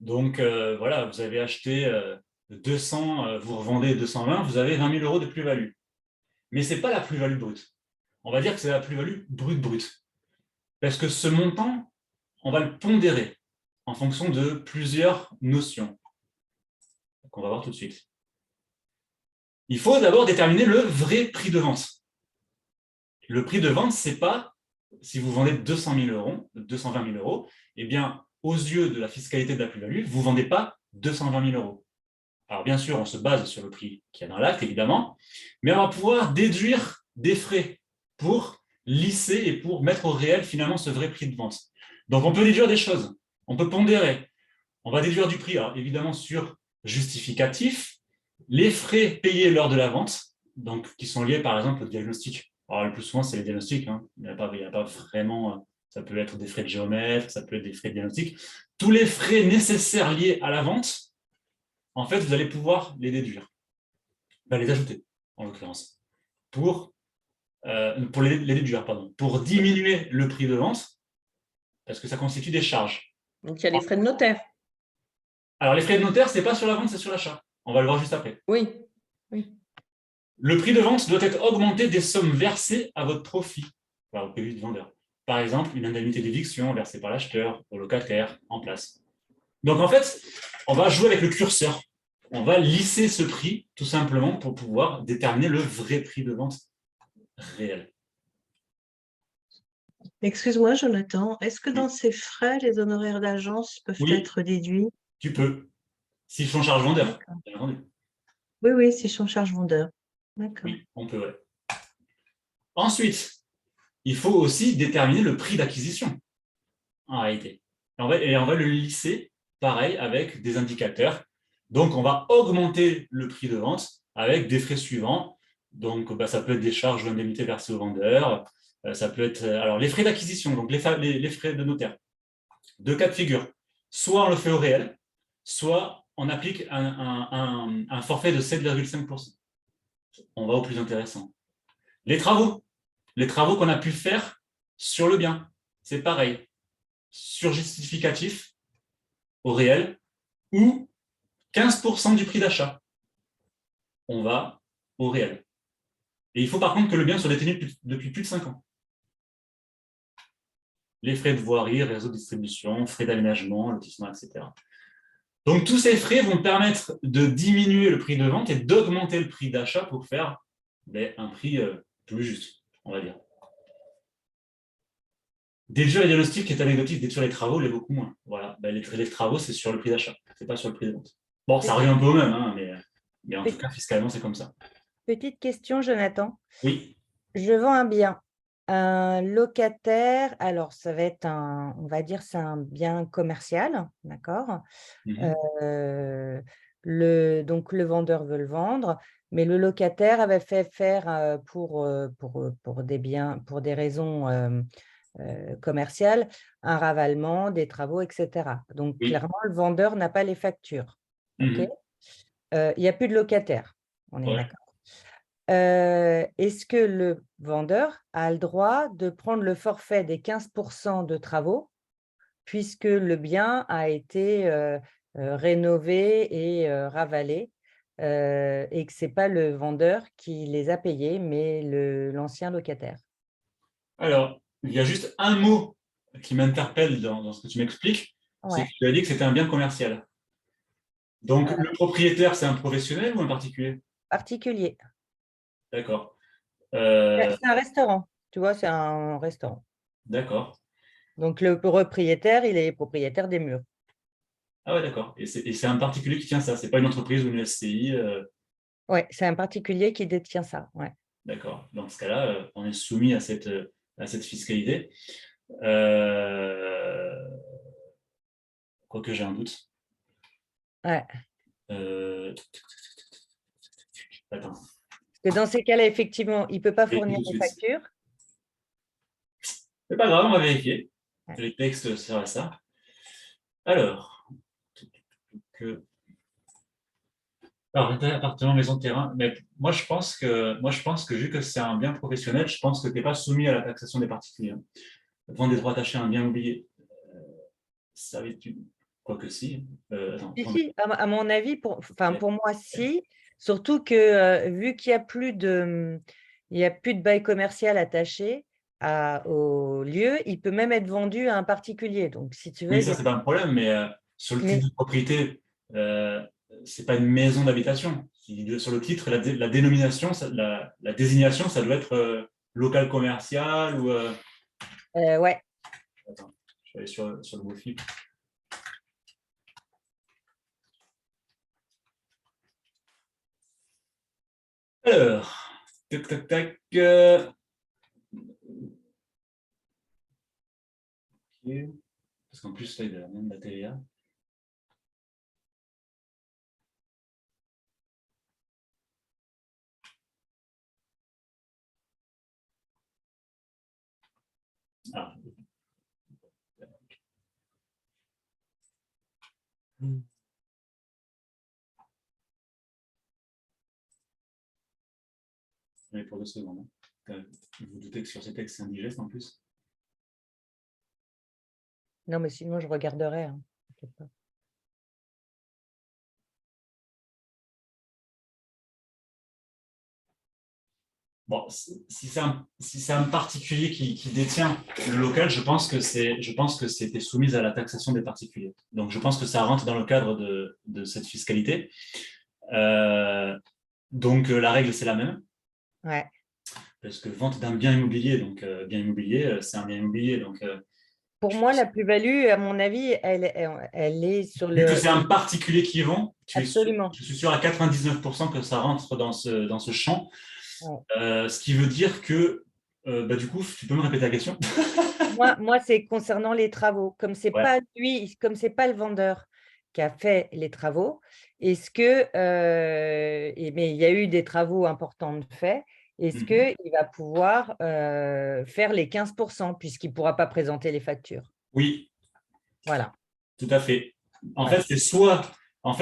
Donc, voilà, vous avez acheté 200, vous revendez 220, vous avez 20 000 € de plus-value. Mais ce n'est pas la plus-value brute. On va dire que c'est la plus-value brute. Parce que ce montant, on va le pondérer en fonction de plusieurs notions qu'on va voir tout de suite. Il faut d'abord déterminer le vrai prix de vente. Le prix de vente, ce n'est pas, si vous vendez 220 000 €, eh bien, aux yeux de la fiscalité de la plus-value, vous ne vendez pas 220 000 €. Alors, bien sûr, on se base sur le prix qu'il y a dans l'acte, évidemment, mais on va pouvoir déduire des frais pour lisser et pour mettre au réel, finalement, ce vrai prix de vente. Donc, on peut déduire des choses. On peut pondérer. On va déduire du prix, alors, évidemment, sur justificatif, les frais payés lors de la vente, donc qui sont liés, par exemple, au diagnostic. Alors, le plus souvent, c'est les diagnostics. Hein. Il n'y a pas vraiment... Ça peut être des frais de géomètre, ça peut être des frais de diagnostic. Tous les frais nécessaires liés à la vente, en fait, vous allez pouvoir les déduire. Les ajouter, en l'occurrence. Pour les déduire, pardon. Pour diminuer le prix de vente, parce que ça constitue des charges. Donc, il y a les frais de notaire. Alors, les frais de notaire, ce n'est pas sur la vente, c'est sur l'achat. On va le voir juste après. Oui. Le prix de vente doit être augmenté des sommes versées à votre profit, au PV du vendeur. Par exemple, une indemnité d'éviction versée par l'acheteur au locataire en place. Donc, en fait, on va jouer avec le curseur. On va lisser ce prix, tout simplement, pour pouvoir déterminer le vrai prix de vente réel. Excuse-moi, Jonathan, est-ce que dans ces frais, les honoraires d'agence peuvent être déduits? Tu peux, s'ils sont charge vendeur. Oui, s'ils sont charge vendeur. D'accord. Oui, on peut, ouais. Ensuite, il faut aussi déterminer le prix d'acquisition, en réalité. Et on va le lisser, pareil, avec des indicateurs. Donc, on va augmenter le prix de vente avec des frais suivants. Donc, ça peut être des charges ou indemnités versées au vendeur. Ça peut être alors les frais d'acquisition, donc les frais de notaire. Deux cas de figure. Soit on le fait au réel, soit on applique un forfait de 7,5%. On va au plus intéressant. Les travaux qu'on a pu faire sur le bien, c'est pareil. Sur justificatif, au réel, ou 15% du prix d'achat. On va au réel. Et il faut par contre que le bien soit détenu depuis plus de 5 ans. Les frais de voirie, réseau de distribution, frais d'aménagement, lotissement, etc. Donc, tous ces frais vont permettre de diminuer le prix de vente et d'augmenter le prix d'achat pour faire un prix plus juste, on va dire. Déduire les diagnostics qui est anecdotique, déduire les travaux, l'est beaucoup moins. Voilà. Les travaux, c'est sur le prix d'achat, ce n'est pas sur le prix de vente. Bon, ça revient un peu au même, hein, mais en tout cas, fiscalement, c'est comme ça. Petite question, Jonathan. Oui. Je vends un bien. Un locataire, alors ça va être on va dire, c'est un bien commercial, d'accord? Donc, le vendeur veut le vendre, mais le locataire avait fait faire pour des biens, pour des raisons commerciales, un ravalement, des travaux, etc. Donc, Oui. clairement, le vendeur n'a pas les factures. OK. Mhm. Il n'y a plus de locataire, on est Ouais. d'accord. Est-ce que le vendeur a le droit de prendre le forfait des 15% de travaux, puisque le bien a été rénové et ravalé, et que ce n'est pas le vendeur qui les a payés, mais l'ancien locataire? Alors, il y a juste un mot qui m'interpelle dans ce que tu m'expliques, c'est Ouais. que tu as dit que c'était un bien commercial. Donc, le propriétaire, c'est un professionnel ou un particulier? Particulier. D'accord. C'est un restaurant, tu vois, c'est un restaurant. D'accord. Donc, le propriétaire, il est propriétaire des murs. Ah ouais, d'accord. Et c'est un particulier qui tient ça, c'est pas une entreprise ou une SCI. Ouais, c'est un particulier qui détient ça. Ouais. D'accord. Dans ce cas-là, on est soumis à cette fiscalité. Quoique j'ai un doute. Ouais. Attends. Parce que dans ces cas-là, effectivement, il ne peut pas fournir Tout de de suite. facture. C'est pas grave, on va vérifier. Ouais. Les textes servent à ça. Alors, appartement, maison de terrain. Mais moi, je pense que vu que c'est un bien professionnel, je pense que tu n'es pas soumis à la taxation des particuliers. Vendre des droits attachés à un bien immobilier, ça va être quoique si. Attends, Si, à mon avis, pour moi, si. Surtout que vu qu'il n'y a plus de bail commercial attaché au lieu, il peut même être vendu à un particulier. Donc, si tu veux, oui, ça, c'est pas un problème, mais sur le titre de propriété, c'est pas une maison d'habitation. Sur le titre, la dénomination, la désignation, ça doit être local commercial ou. ouais. Attends, je vais aller sur le mot FIP. Alors, tac, tac, tac. Okay. Parce qu'en plus, là, il y a même la TVA. Ah. Mais pour 2 secondes. Vous vous doutez que sur ces textes, c'est indigeste en plus. Non, mais sinon, je regarderai. Hein. Bon, si c'est un particulier qui détient le local, je pense que c'était soumis à la taxation des particuliers. Donc, je pense que ça rentre dans le cadre de cette fiscalité. Donc, la règle, c'est la même. Ouais. Parce que vente d'un bien immobilier, donc bien immobilier, c'est un bien immobilier. Donc, pour moi, la plus-value, à mon avis, elle est sur vu que le… c'est un particulier qui vend, Absolument. je suis sûr à 99% que ça rentre dans ce champ. Ouais. Ce qui veut dire que, du coup, tu peux me répéter la question? Moi, c'est concernant les travaux. Comme c'est Ouais. pas lui, comme c'est pas le vendeur qui a fait les travaux, est-ce que mais il y a eu des travaux importants de fait, est-ce qu'il va pouvoir faire les 15% puisqu'il ne pourra pas présenter les factures? Oui. Voilà. Tout à fait. En fait,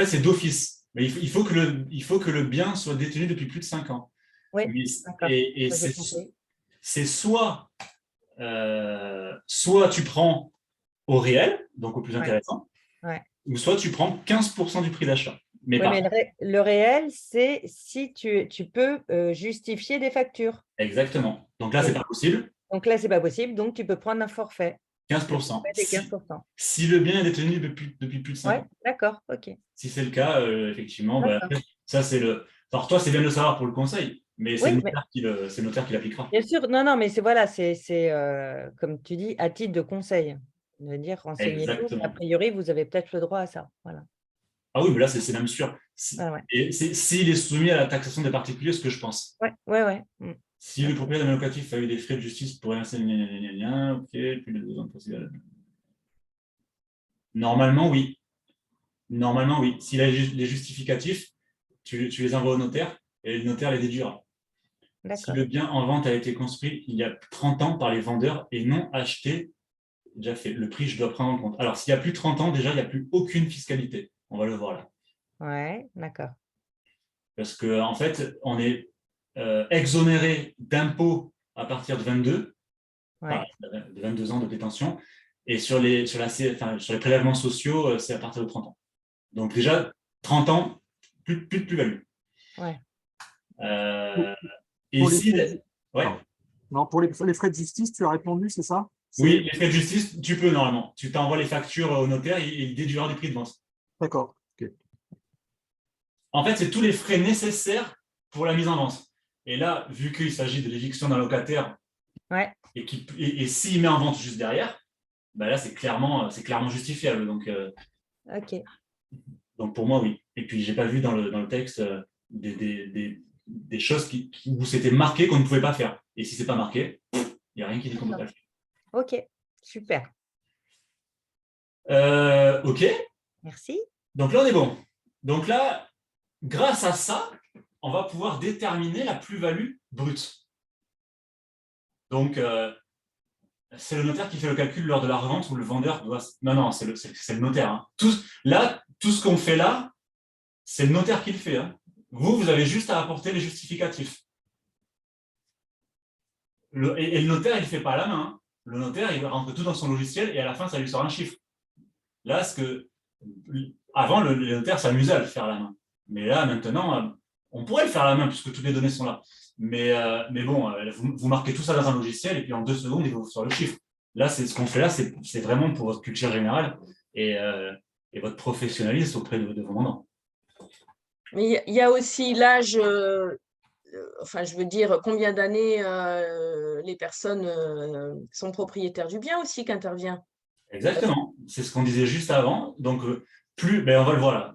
c'est d'office. Mais il faut que le bien soit détenu depuis plus de 5 ans. Oui, d'accord. Et c'est soit tu prends au réel, donc au plus intéressant, ou soit tu prends 15% du prix d'achat. Mais le réel, c'est si tu peux justifier des factures. Exactement. Donc là, c'est pas possible. Donc là, c'est pas possible. Donc, tu peux prendre un forfait. 15%. Des 15%. Si le bien est détenu depuis plus de 5 ans. D'accord, ok. Si c'est le cas, effectivement, ça c'est le. Alors toi, c'est bien de le savoir pour le conseil, mais c'est le notaire qui l'appliquera. Bien sûr, non, mais c'est comme tu dis, à titre de conseil. De dire, renseignez-vous, a priori, vous avez peut-être le droit à ça. Voilà. Ah oui, mais là, c'est même sûr. Et s'il est soumis à la taxation des particuliers, ce que je pense. Ouais. Si le propriétaire locatif a eu des frais de justice pour réinstaller, ok, plus de 2 ans de procédure. Normalement, oui. Normalement, oui. Si les justificatifs, tu les envoies au notaire et le notaire les déduira. Si D'accord. le bien en vente a été construit il y a 30 ans par les vendeurs et non acheté, déjà fait, le prix, je dois prendre en compte. Alors, s'il y a plus de 30 ans, déjà, il n'y a plus aucune fiscalité. On va le voir là. Ouais, d'accord. Parce qu'en fait, on est exonéré d'impôts à partir de 22, Ouais. enfin, de 22 ans de détention, et sur les prélèvements sociaux, c'est à partir de 30 ans. Donc déjà, 30 ans, plus de plus-value. Ouais. Et Pour les si... frais Ouais. Non, pour les frais de justice, tu as répondu, c'est ça? Oui, les frais de justice, tu peux normalement. Tu t'envoies les factures au notaire et il déduira du prix de vente. D'accord. Ok. En fait, c'est tous les frais nécessaires pour la mise en vente. Et là, vu qu'il s'agit de l'éviction d'un locataire, Ouais. et s'il met en vente juste derrière, bah là, c'est clairement justifiable. Ok. Donc pour moi, oui. Et puis, je n'ai pas vu dans le texte des choses où c'était marqué qu'on ne pouvait pas faire. Et si ce n'est pas marqué, il n'y a rien qui dit qu'on ne peut pas le faire. Ok, super. OK. Merci. Donc là, on est bon. Donc là, grâce à ça, on va pouvoir déterminer la plus-value brute. Donc, c'est le notaire qui fait le calcul lors de la revente ou le vendeur doit... Non, c'est le notaire. Hein. Tout ce qu'on fait là, c'est le notaire qui le fait. Hein. Vous avez juste à apporter les justificatifs. Et le notaire, il ne le fait pas à la main. Hein. Le notaire, il rentre tout dans son logiciel et à la fin, ça lui sort un chiffre. Là, avant, le notaire s'amusait à le faire à la main. Mais là, maintenant, on pourrait le faire à la main puisque toutes les données sont là. Mais bon, vous marquez tout ça dans un logiciel et puis en 2 secondes, il vous sort le chiffre. Là, ce qu'on fait là, c'est vraiment pour votre culture générale et votre professionnalisme auprès de vos mandants. Mais il y a aussi l'âge, enfin, je veux dire, combien d'années les personnes sont propriétaires du bien aussi qui intervient. Exactement, c'est ce qu'on disait juste avant. Donc, on va le voir là.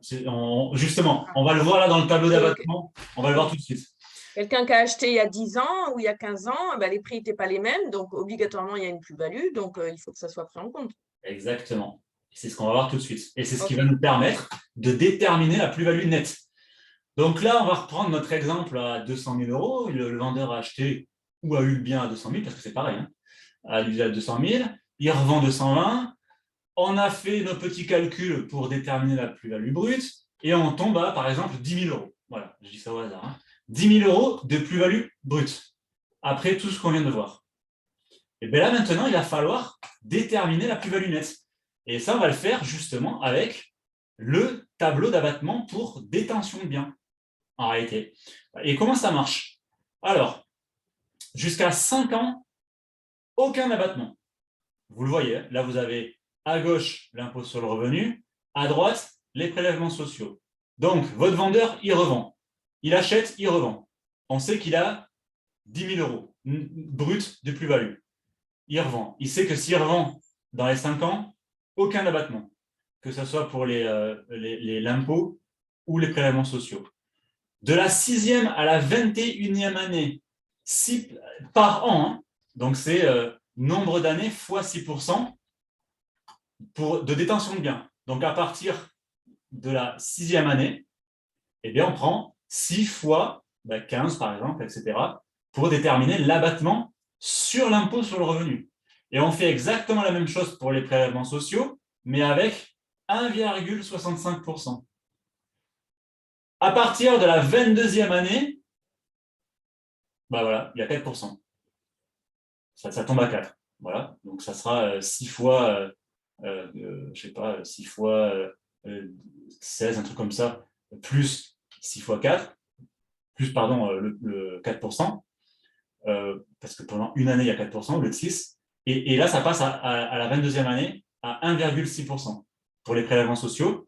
Justement, on va le voir là dans le tableau d'abattement. On va le voir tout de suite. Quelqu'un qui a acheté il y a 10 ans ou il y a 15 ans, ben, les prix n'étaient pas les mêmes, donc obligatoirement, il y a une plus-value, donc il faut que ça soit pris en compte. Exactement. C'est ce qu'on va voir tout de suite. Et c'est ce qui va nous permettre de déterminer la plus-value nette. Donc là, on va reprendre notre exemple à 200 000 €. Le vendeur a acheté ou a eu le bien à 200 000, parce que c'est pareil, hein, a eu à 200 000, il revend 220. On a fait nos petits calculs pour déterminer la plus-value brute et on tombe à, par exemple, 10 000 €. Voilà, je dis ça au hasard. Hein. 10 000 € de plus-value brute, après tout ce qu'on vient de voir. Et bien là, maintenant, il va falloir déterminer la plus-value nette. Et ça, on va le faire justement avec le tableau d'abattement pour détention de biens, en réalité. Et comment ça marche? Alors, jusqu'à 5 ans, aucun abattement. Vous le voyez, là, vous avez à gauche l'impôt sur le revenu, à droite, les prélèvements sociaux. Donc, votre vendeur, il revend. Il achète, il revend. On sait qu'il a 10 000 € brut de plus-value. Il revend. Il sait que s'il revend dans les 5 ans, aucun abattement, que ce soit pour l'impôt ou les prélèvements sociaux. De la 6e à la 21e année, 6 par an, hein, donc c'est nombre d'années fois 6% de détention de biens. Donc à partir de la 6e année, eh bien, on prend 6 fois 15 par exemple, etc., pour déterminer l'abattement sur l'impôt sur le revenu. Et on fait exactement la même chose pour les prélèvements sociaux, mais avec 1,65%. À partir de la 22e année, voilà, il y a 4%. Ça tombe à 4. Voilà, donc ça sera 6 fois, je sais pas, 6 fois 16, un truc comme ça, plus 6 fois 4, plus, pardon, le 4%, parce que pendant une année, il y a 4%, au lieu de 6. Et là, ça passe à la 22e année à 1,6% pour les prélèvements sociaux.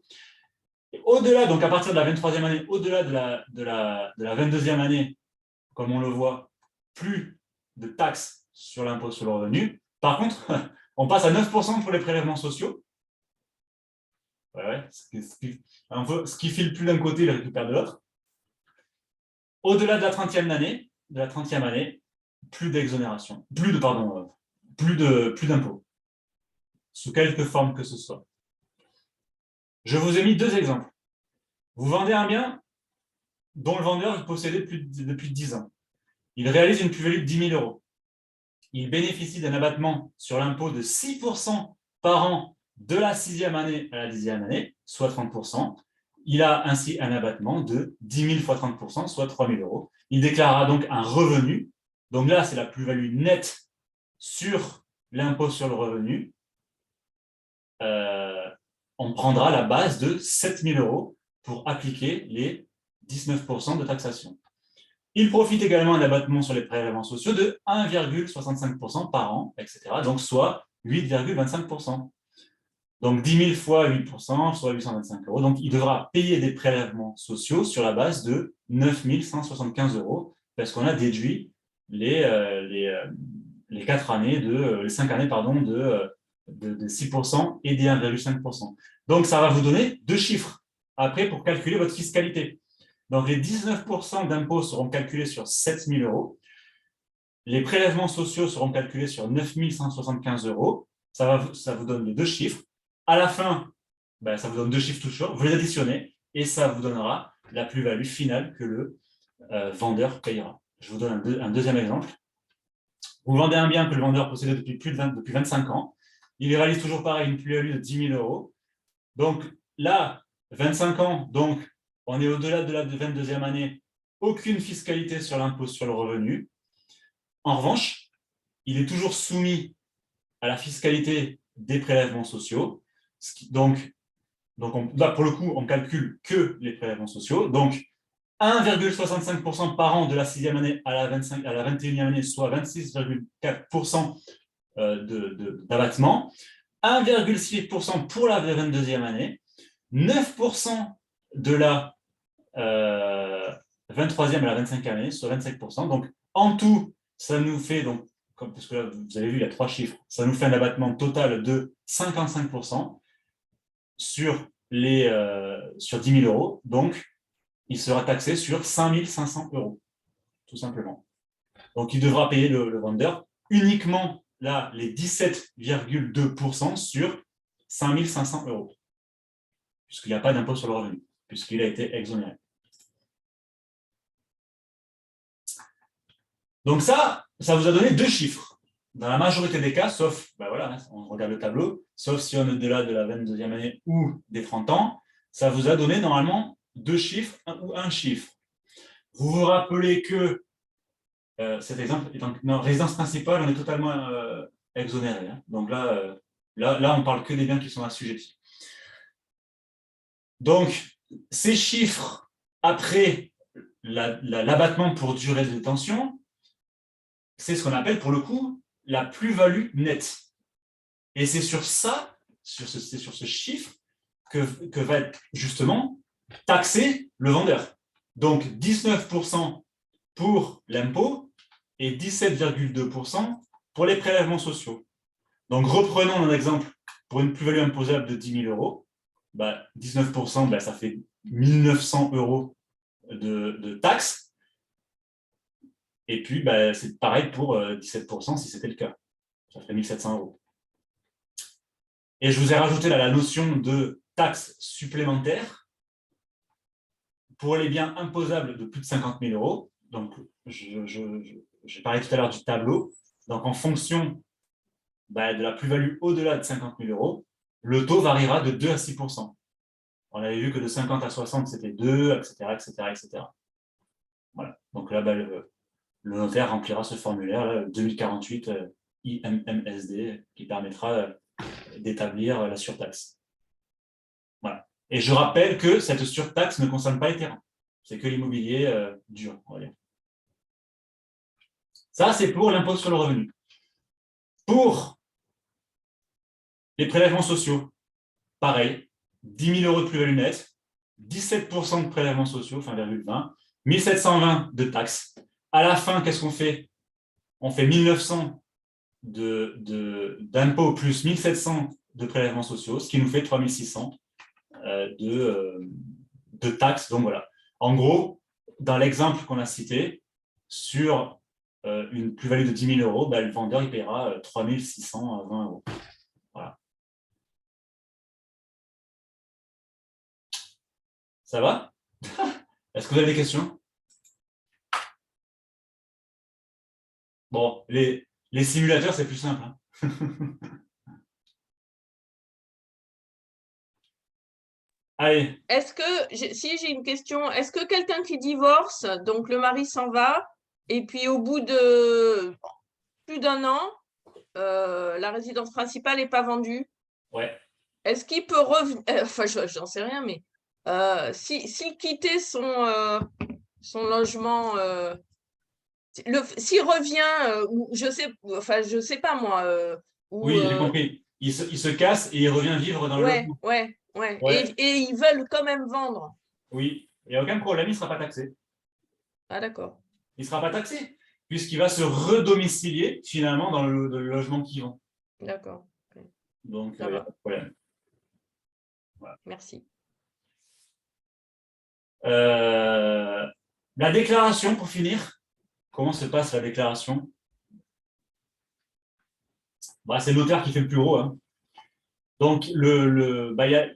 Et au-delà, donc à partir de la 23e année, au-delà de la 22e année, comme on le voit, plus de taxes sur l'impôt sur le revenu. Par contre, on passe à 9% pour les prélèvements sociaux. Ouais, ce qui file plus d'un côté, il récupère de l'autre. Au-delà de la 30e année, plus d'exonération, plus d'impôts, sous quelque forme que ce soit. Je vous ai mis deux exemples. Vous vendez un bien dont le vendeur est possédé depuis 10 ans. Il réalise une plus-value de 10 000 €. Il bénéficie d'un abattement sur l'impôt de 6% par an de la 6e année à la 10e année, soit 30%. Il a ainsi un abattement de 10 000 fois 30%, soit 3 000 €. Il déclarera donc un revenu. Donc là, c'est la plus-value nette sur l'impôt sur le revenu. On prendra la base de 7 000 € pour appliquer les 19% de taxation. Il profite également d'un abattement sur les prélèvements sociaux de 1,65% par an, etc. Donc, soit 8,25%. Donc, 10 000 fois 8%, soit 825 €. Donc, il devra payer des prélèvements sociaux sur la base de 9 175 € parce qu'on a déduit les 5 années de 6% et des 1,5%. Donc, ça va vous donner deux chiffres après pour calculer votre fiscalité. Donc, les 19% d'impôts seront calculés sur 7 000 €. Les prélèvements sociaux seront calculés sur 9 175 €. Ça vous donne les deux chiffres. À la fin, ça vous donne deux chiffres toujours. Vous les additionnez et ça vous donnera la plus-value finale que le vendeur payera. Je vous donne un deuxième exemple. Vous vendez un bien que le vendeur possède depuis 25 ans. Il réalise toujours pareil une plus-value de 10 000 €. Donc là, 25 ans, donc on est au-delà de la 22e année, aucune fiscalité sur l'impôt sur le revenu. En revanche, il est toujours soumis à la fiscalité des prélèvements sociaux. Donc là, pour le coup, on calcule que les prélèvements sociaux. Donc, 1,65% par an de la 6e année à la 21e année, soit 26,4% d'abattement. 1,6% pour la 22e année. 9% de la 23e à la 25e année, soit 25%. Donc, en tout, ça nous fait, parce que là, vous avez vu, il y a trois chiffres, ça nous fait un abattement total de 55% sur 10 000 €. Donc, il sera taxé sur 5 500 €, tout simplement. Donc, il devra payer le vendeur uniquement là, les 17,2% sur 5 500 €, puisqu'il n'y a pas d'impôt sur le revenu, puisqu'il a été exonéré. Donc ça vous a donné deux chiffres. Dans la majorité des cas, sauf, on regarde le tableau, sauf si on est au-delà de la 22e année ou des 30 ans, ça vous a donné normalement deux chiffres ou un chiffre. Vous vous rappelez que cet exemple étant en résidence principale, on est totalement exonéré. Hein. Donc là, on ne parle que des biens qui sont assujettis. Donc, ces chiffres, après l'abattement pour durée de détention, c'est ce qu'on appelle pour le coup la plus-value nette. Et c'est sur ça, sur ce chiffre, que va être justement taxé le vendeur. Donc 19% pour l'impôt et 17,2% pour les prélèvements sociaux. Donc reprenons un exemple pour une plus-value imposable de 10 000 €. 19%, ça fait 1 900 € de taxes. Et puis, c'est pareil pour 17% si c'était le cas. Ça ferait 1 700 €. Et je vous ai rajouté là la notion de taxe supplémentaire pour les biens imposables de plus de 50 000 €. Donc, j'ai parlé tout à l'heure du tableau. Donc, en fonction de la plus-value au-delà de 50 000 €, le taux variera de 2 à 6%. On avait vu que de 50 à 60, c'était 2, etc., etc., etc. Voilà. Donc là, le notaire remplira ce formulaire là, 2048 IMMSD qui permettra d'établir la surtaxe. Voilà. Et je rappelle que cette surtaxe ne concerne pas les terrains. C'est que l'immobilier dur, on va dire. Ça, c'est pour l'impôt sur le revenu. Pour les prélèvements sociaux, pareil, 10 000 € de plus-value nette, 17% de prélèvements sociaux, 1,20, 1 720 de taxes. À la fin, qu'est-ce qu'on fait? On fait 1 900 d'impôts plus 1 700 de prélèvements sociaux, ce qui nous fait 3 600 de taxes. Donc voilà. En gros, dans l'exemple qu'on a cité, sur une plus-value de 10 000 €, le vendeur il paiera 3 620 €. Voilà. Ça va? Est-ce que vous avez des questions? Bon, les simulateurs, c'est plus simple. Hein. Allez. Est-ce que, si j'ai une question, est-ce que quelqu'un qui divorce, donc le mari s'en va, et puis au bout de plus d'1 an, la résidence principale n'est pas vendue? Ouais. Est-ce qu'il peut revenir, enfin, j'en sais rien, mais s'il quittait son logement, s'il revient, ou je sais pas moi. Oui, j'ai compris. Il se casse et il revient vivre dans le logement. Ouais. Ouais. Et ils veulent quand même vendre. Oui, il n'y a aucun problème, il ne sera pas taxé. Ah, d'accord. Il ne sera pas taxé, puisqu'il va se redomicilier finalement dans le logement qu'il vend. D'accord. Okay. Donc, il n'y a pas de problème. Voilà. Merci. La déclaration, pour finir. Comment se passe la déclaration? Bah, c'est le notaire qui fait le plus gros. Hein. Donc, il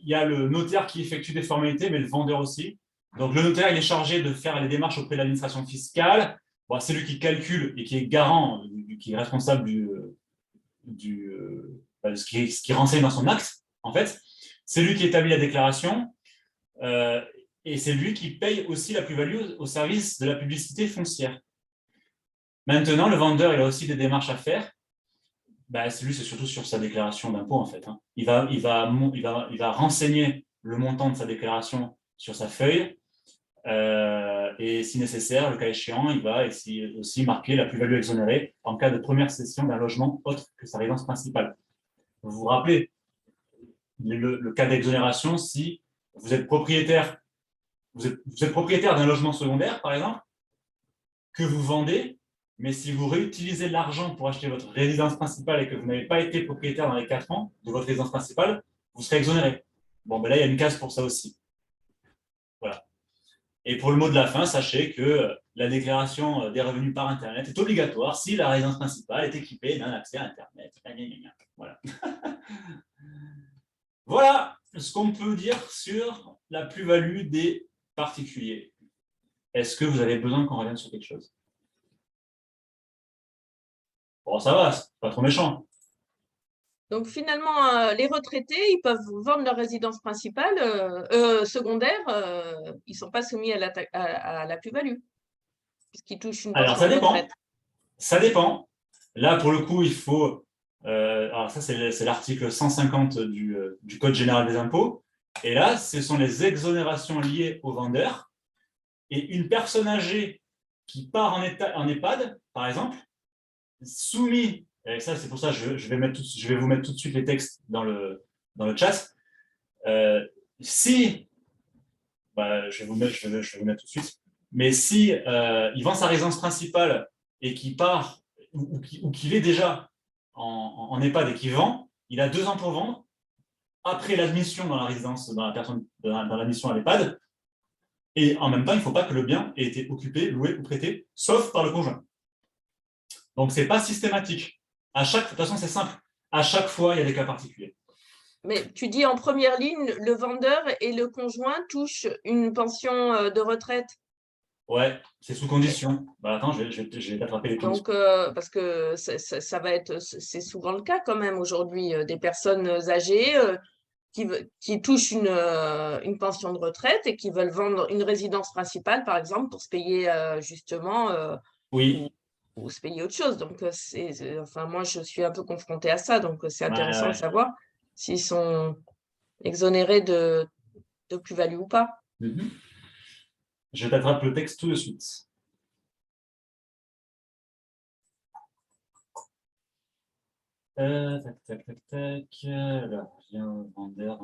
y a le notaire qui effectue des formalités, mais le vendeur aussi. Donc, le notaire, il est chargé de faire les démarches auprès de l'administration fiscale. Bon, c'est lui qui calcule et qui est garant, qui est responsable ce qui renseigne dans son acte, en fait. C'est lui qui établit la déclaration et c'est lui qui paye aussi la plus-value au service de la publicité foncière. Maintenant, le vendeur, il a aussi des démarches à faire. C'est surtout sur sa déclaration d'impôt, en fait. Hein. Il va renseigner le montant de sa déclaration sur sa feuille et, si nécessaire, le cas échéant, il va aussi marquer la plus-value exonérée en cas de première cession d'un logement autre que sa résidence principale. Vous vous rappelez le cas d'exonération si vous êtes propriétaire d'un logement secondaire, par exemple, que vous vendez, mais si vous réutilisez l'argent pour acheter votre résidence principale et que vous n'avez pas été propriétaire dans les 4 ans de votre résidence principale, vous serez exonéré. Bon, là, il y a une case pour ça aussi. Voilà. Et pour le mot de la fin, sachez que la déclaration des revenus par Internet est obligatoire si la résidence principale est équipée d'un accès à Internet. Voilà. Voilà ce qu'on peut dire sur la plus-value des particuliers. Est-ce que vous avez besoin qu'on revienne sur quelque chose? Bon, ça va, c'est pas trop méchant. Donc, finalement, les retraités, ils peuvent vendre leur résidence principale, secondaire, ils ne sont pas soumis à la plus-value, puisqu'ils touchent une pension de retraite. Ça dépend. Là, pour le coup, il faut... alors ça, c'est l'article 150 du Code général des impôts. Et là, ce sont les exonérations liées aux vendeurs. Et une personne âgée qui part en EHPAD, par exemple, soumis, et ça c'est pour ça que je vais vous mettre tout de suite les textes dans le chat. Si, je vais vous mettre tout de suite, mais si il vend sa résidence principale et qu'il part, ou qu'il est déjà en EHPAD et qu'il vend, il a 2 ans pour vendre. Après l'admission dans la résidence, dans l'admission à l'EHPAD, et en même temps, il ne faut pas que le bien ait été occupé, loué ou prêté, sauf par le conjoint. Donc, ce n'est pas systématique. De toute façon, c'est simple. À chaque fois, il y a des cas particuliers. Mais tu dis en première ligne, le vendeur et le conjoint touchent une pension de retraite. Ouais, c'est sous condition. Attends, je vais attraper les conditions. Donc, parce que ça va être, c'est souvent le cas quand même aujourd'hui, des personnes âgées qui touchent une pension de retraite et qui veulent vendre une résidence principale, par exemple, pour se payer justement oui. ou se payer autre chose. Donc, enfin, moi, je suis un peu confrontée à ça, donc c'est intéressant de savoir s'ils sont exonérés de plus-value ou pas. Je t'attrape le texte tout de suite. Tac. Alors, viens, vendeur.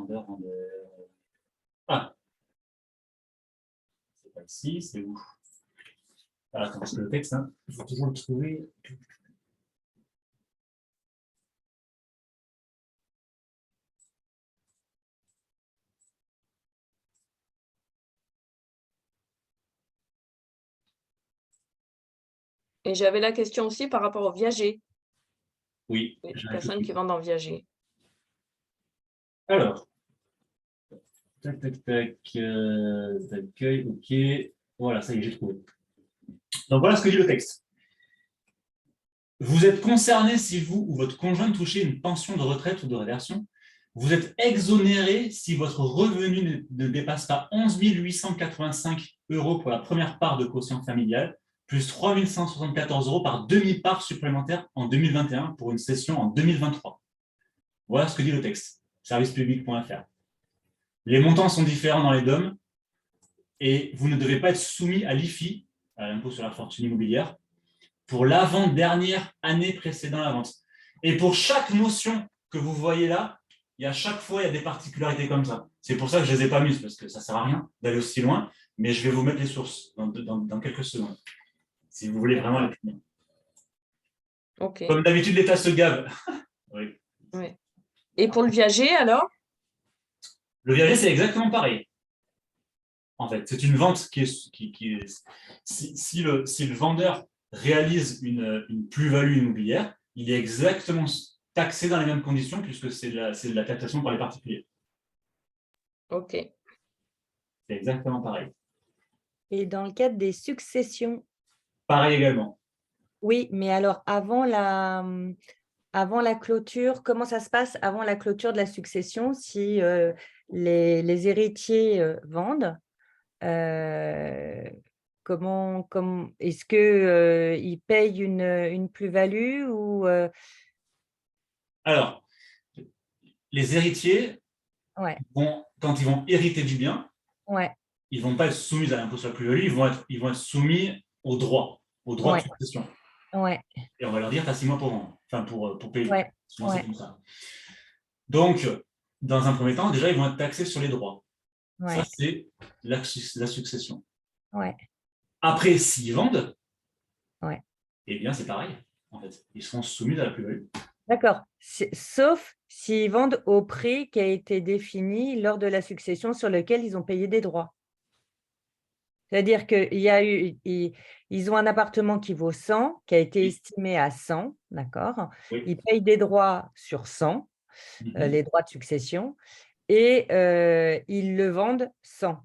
Ah, c'est pas ici, c'est où? Attends, parce que le texte, il faut toujours le trouver. Et j'avais la question aussi par rapport aux viagers. Oui. Les personnes qui vendent en viager. Alors, tac, tac, tac. D'accueil, ok. Voilà, ça y est, j'ai trouvé. Donc voilà ce que dit le texte. Vous êtes concerné si vous ou votre conjoint touchez une pension de retraite ou de réversion. Vous êtes exonéré si votre revenu ne dépasse pas 11 885 € pour la première part de quotient familial, plus 3 174 € par demi-part supplémentaire en 2021 pour une session en 2023. Voilà ce que dit le texte, servicepublic.fr. Les montants sont différents dans les DOM et vous ne devez pas être soumis à l'IFI, à l'impôt sur la fortune immobilière, pour l'avant-dernière année précédant la vente. Et pour chaque notion que vous voyez là, il y a des particularités comme ça. C'est pour ça que je ne les ai pas mises, parce que ça ne sert à rien d'aller aussi loin, mais je vais vous mettre les sources dans quelques secondes, si vous voulez vraiment les tenir. Ok. Comme d'habitude, l'État se gave. Oui. Oui. Et pour le viager, alors? Le viager, c'est exactement pareil. En fait, c'est une vente qui est si le vendeur réalise une plus-value immobilière, il est exactement taxé dans les mêmes conditions puisque c'est de la taxation par les particuliers. Ok. C'est exactement pareil. Et dans le cadre des successions? Pareil également. Oui, mais alors avant la clôture, comment ça se passe avant la clôture de la succession si les héritiers vendent? Est-ce qu'ils payent une plus-value ou Alors, les héritiers, ouais, quand ils vont hériter du bien, ouais, ils ne vont pas être soumis à l'impôt sur la plus-value, ils vont être soumis au droit ouais, de succession. ouais, Et on va leur dire, tu as 6 mois pour vendre, enfin pour payer. ouais, Souvent, ouais. c'est comme ça. Donc, dans un premier temps, déjà, ils vont être taxés sur les droits. Ouais, Ça, c'est la succession. ouais, Après, s'ils vendent, ouais. eh bien, c'est pareil. En fait, ils seront soumis à la plus-value. D'accord. Sauf s'ils vendent au prix qui a été défini lors de la succession sur lequel ils ont payé des droits. C'est-à-dire qu'ils ont un appartement qui vaut 100, qui a été Oui. estimé à 100, d'accord? Oui. Ils payent des droits sur 100, les droits de succession, et ils le vendent 100.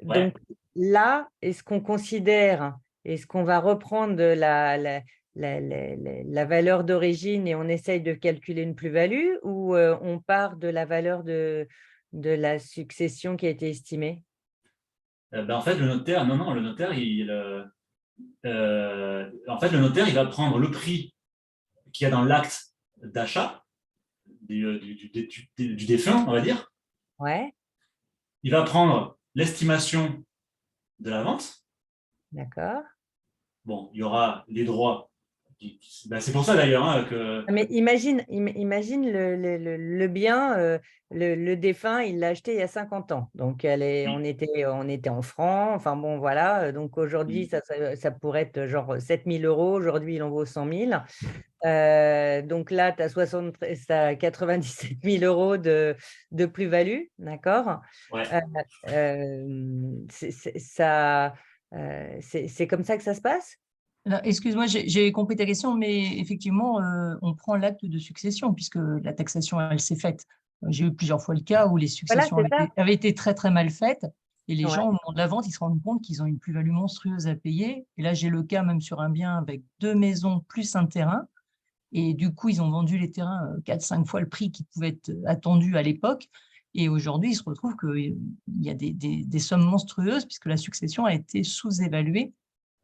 Ouais. Donc là, est-ce qu'on considère, est-ce qu'on va reprendre la valeur d'origine et on essaye de calculer une plus-value ou on part de la valeur de la succession qui a été estimée? En fait, le notaire, le notaire, le notaire, il va prendre le prix qu'il y a dans l'acte d'achat du défunt, on va dire. Ouais, Il va prendre l'estimation de la vente. d'accord. Bon, il y aura les droits. C'est pour ça d'ailleurs que… Mais imagine le bien, le défunt, il l'a acheté il y a 50 ans. Donc, on était en francs. Enfin bon, voilà. Donc, aujourd'hui, ça pourrait être genre 7 000 €. Aujourd'hui, il en vaut 100 000. Donc là, tu as 97 000 € de plus-value. D'accord? Ouais. C'est comme ça que ça se passe? Excuse-moi, j'ai compris ta question, mais effectivement, on prend l'acte de succession puisque la taxation, elle s'est faite. J'ai eu plusieurs fois le cas où les successions avaient été très, très mal faites et les gens, au moment de la vente, ils se rendent compte qu'ils ont une plus-value monstrueuse à payer. Et là, j'ai le cas même sur un bien avec 2 maisons plus un terrain. Et du coup, ils ont vendu les terrains 4-5 fois le prix qui pouvait être attendu à l'époque. Et aujourd'hui, ils se retrouvent qu'il y a des sommes monstrueuses puisque la succession a été sous-évaluée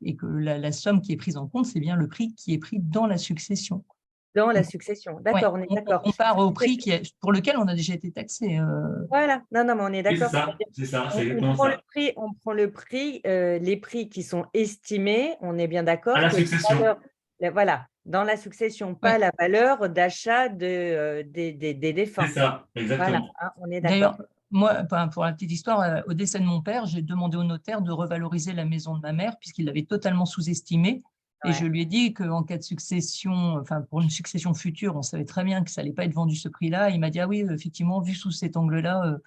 et que la somme qui est prise en compte, c'est bien le prix qui est pris dans la succession. Dans la succession, d'accord, on est d'accord. On part au prix pour lequel on a déjà été taxé. Voilà, non, mais on est d'accord. C'est ça, c'est On exactement prend ça. on prend le prix, les prix qui sont estimés, on est bien d'accord. À la succession. Voilà, dans la succession, pas la valeur d'achat des défunts. C'est ça, exactement. Voilà, hein, on est D'ailleurs, d'accord. moi, pour la petite histoire, au décès de mon père, j'ai demandé au notaire de revaloriser la maison de ma mère puisqu'il l'avait totalement sous-estimée. Et je lui ai dit qu'en cas de succession, enfin pour une succession future, on savait très bien que ça n'allait pas être vendu ce prix-là. Il m'a dit, ah oui, effectivement, vu sous cet angle-là,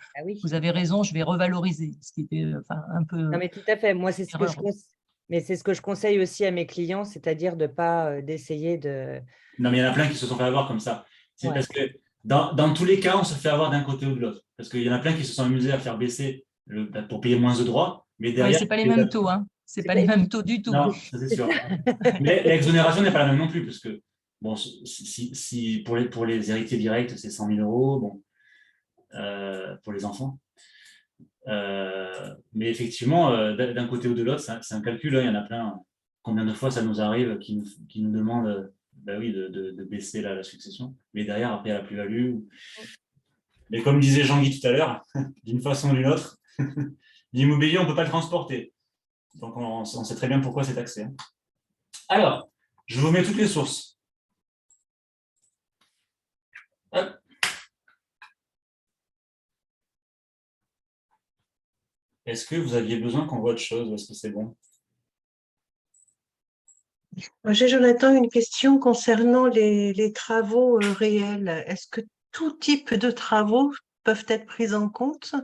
vous avez raison, je vais revaloriser. Ce qui était un peu… Non, mais tout à fait. Moi, c'est ce que je conseille aussi à mes clients, c'est-à-dire de ne pas d'essayer de… Non, mais il y en a plein qui se sont fait avoir comme ça. C'est parce que Dans tous les cas, on se fait avoir d'un côté ou de l'autre. Parce qu'il y en a plein qui se sont amusés à faire baisser pour payer moins de droits. Mais Oui, derrière, ce n'est pas les mêmes taux, hein. C'est pas les mêmes taux du tout. non, ça c'est sûr. Mais l'exonération n'est pas la même non plus, parce que bon, si pour les héritiers directs, c'est 100 000 euros, bon, pour les enfants. Mais effectivement, d'un côté ou de l'autre, c'est un calcul. Hein, il y en a plein. Combien de fois ça nous arrive qui nous demandent oui, de baisser la succession, mais derrière, après, il y a la plus-value. Mais comme disait Jean-Guy tout à l'heure, d'une façon ou d'une autre, l'immobilier, on ne peut pas le transporter. Donc, on sait très bien pourquoi c'est taxé. Hein. Alors, je vous mets toutes les sources. Hop. Est-ce que vous aviez besoin qu'on voit autre chose ou est-ce que c'est bon? J'ai, Jonathan, une question concernant les travaux réels. Est-ce que tout type de travaux peuvent être pris en compte?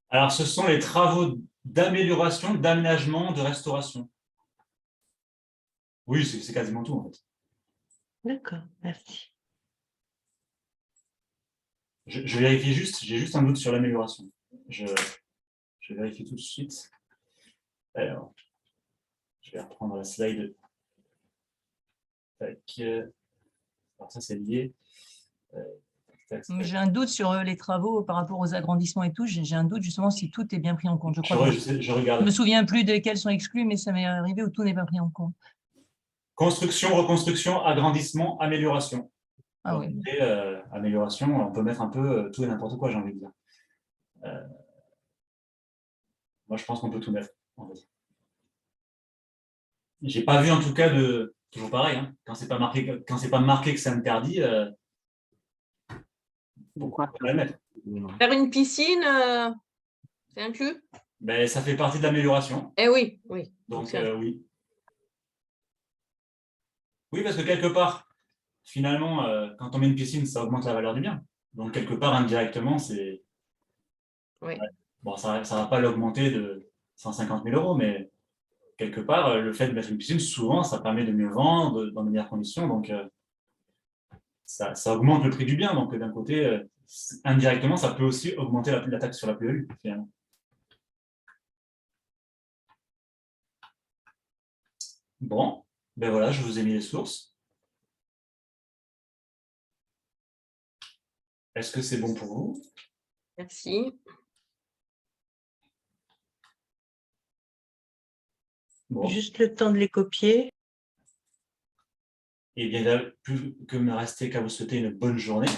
Alors, ce sont les travaux d'amélioration, d'aménagement, de restauration. Oui, c'est quasiment tout, en fait. D'accord, merci. Je vérifie juste, j'ai juste un doute sur l'amélioration. Je vérifie tout de suite. Alors, je vais reprendre la slide. Tac. Alors ça, c'est lié. J'ai un doute sur les travaux par rapport aux agrandissements et tout. J'ai un doute justement si tout est bien pris en compte. Je regarde. Je me souviens plus desquels sont exclus, mais ça m'est arrivé où tout n'est pas pris en compte. Construction, reconstruction, agrandissement, amélioration. Ah oui. Amélioration, on peut mettre un peu tout et n'importe quoi, j'ai envie de dire. Moi, je pense qu'on peut tout mettre. En fait. J'ai pas vu en tout cas de toujours pareil. Hein, quand c'est pas marqué que c'est interdit. Pourquoi pas le mettre? Faire une piscine, c'est inclus? Ben, ça fait partie de l'amélioration. Eh oui, oui. Donc oui. Oui, parce que quelque part, finalement, quand on met une piscine, ça augmente la valeur du bien. Donc quelque part, indirectement, c'est. Oui. Ouais. Bon, ça ne va pas l'augmenter de 150 000 euros, mais quelque part, le fait de mettre une piscine, souvent, ça permet de mieux vendre dans de meilleures conditions. Donc ça augmente le prix du bien. Donc d'un côté, indirectement, ça peut aussi augmenter la taxe sur la plus-value, finalement. Bon, ben voilà, je vous ai mis les sources. Est-ce que c'est bon pour vous? Merci. Bon. Juste le temps de les copier. Et bien, il n'y a plus que me rester qu'à vous souhaiter une bonne journée.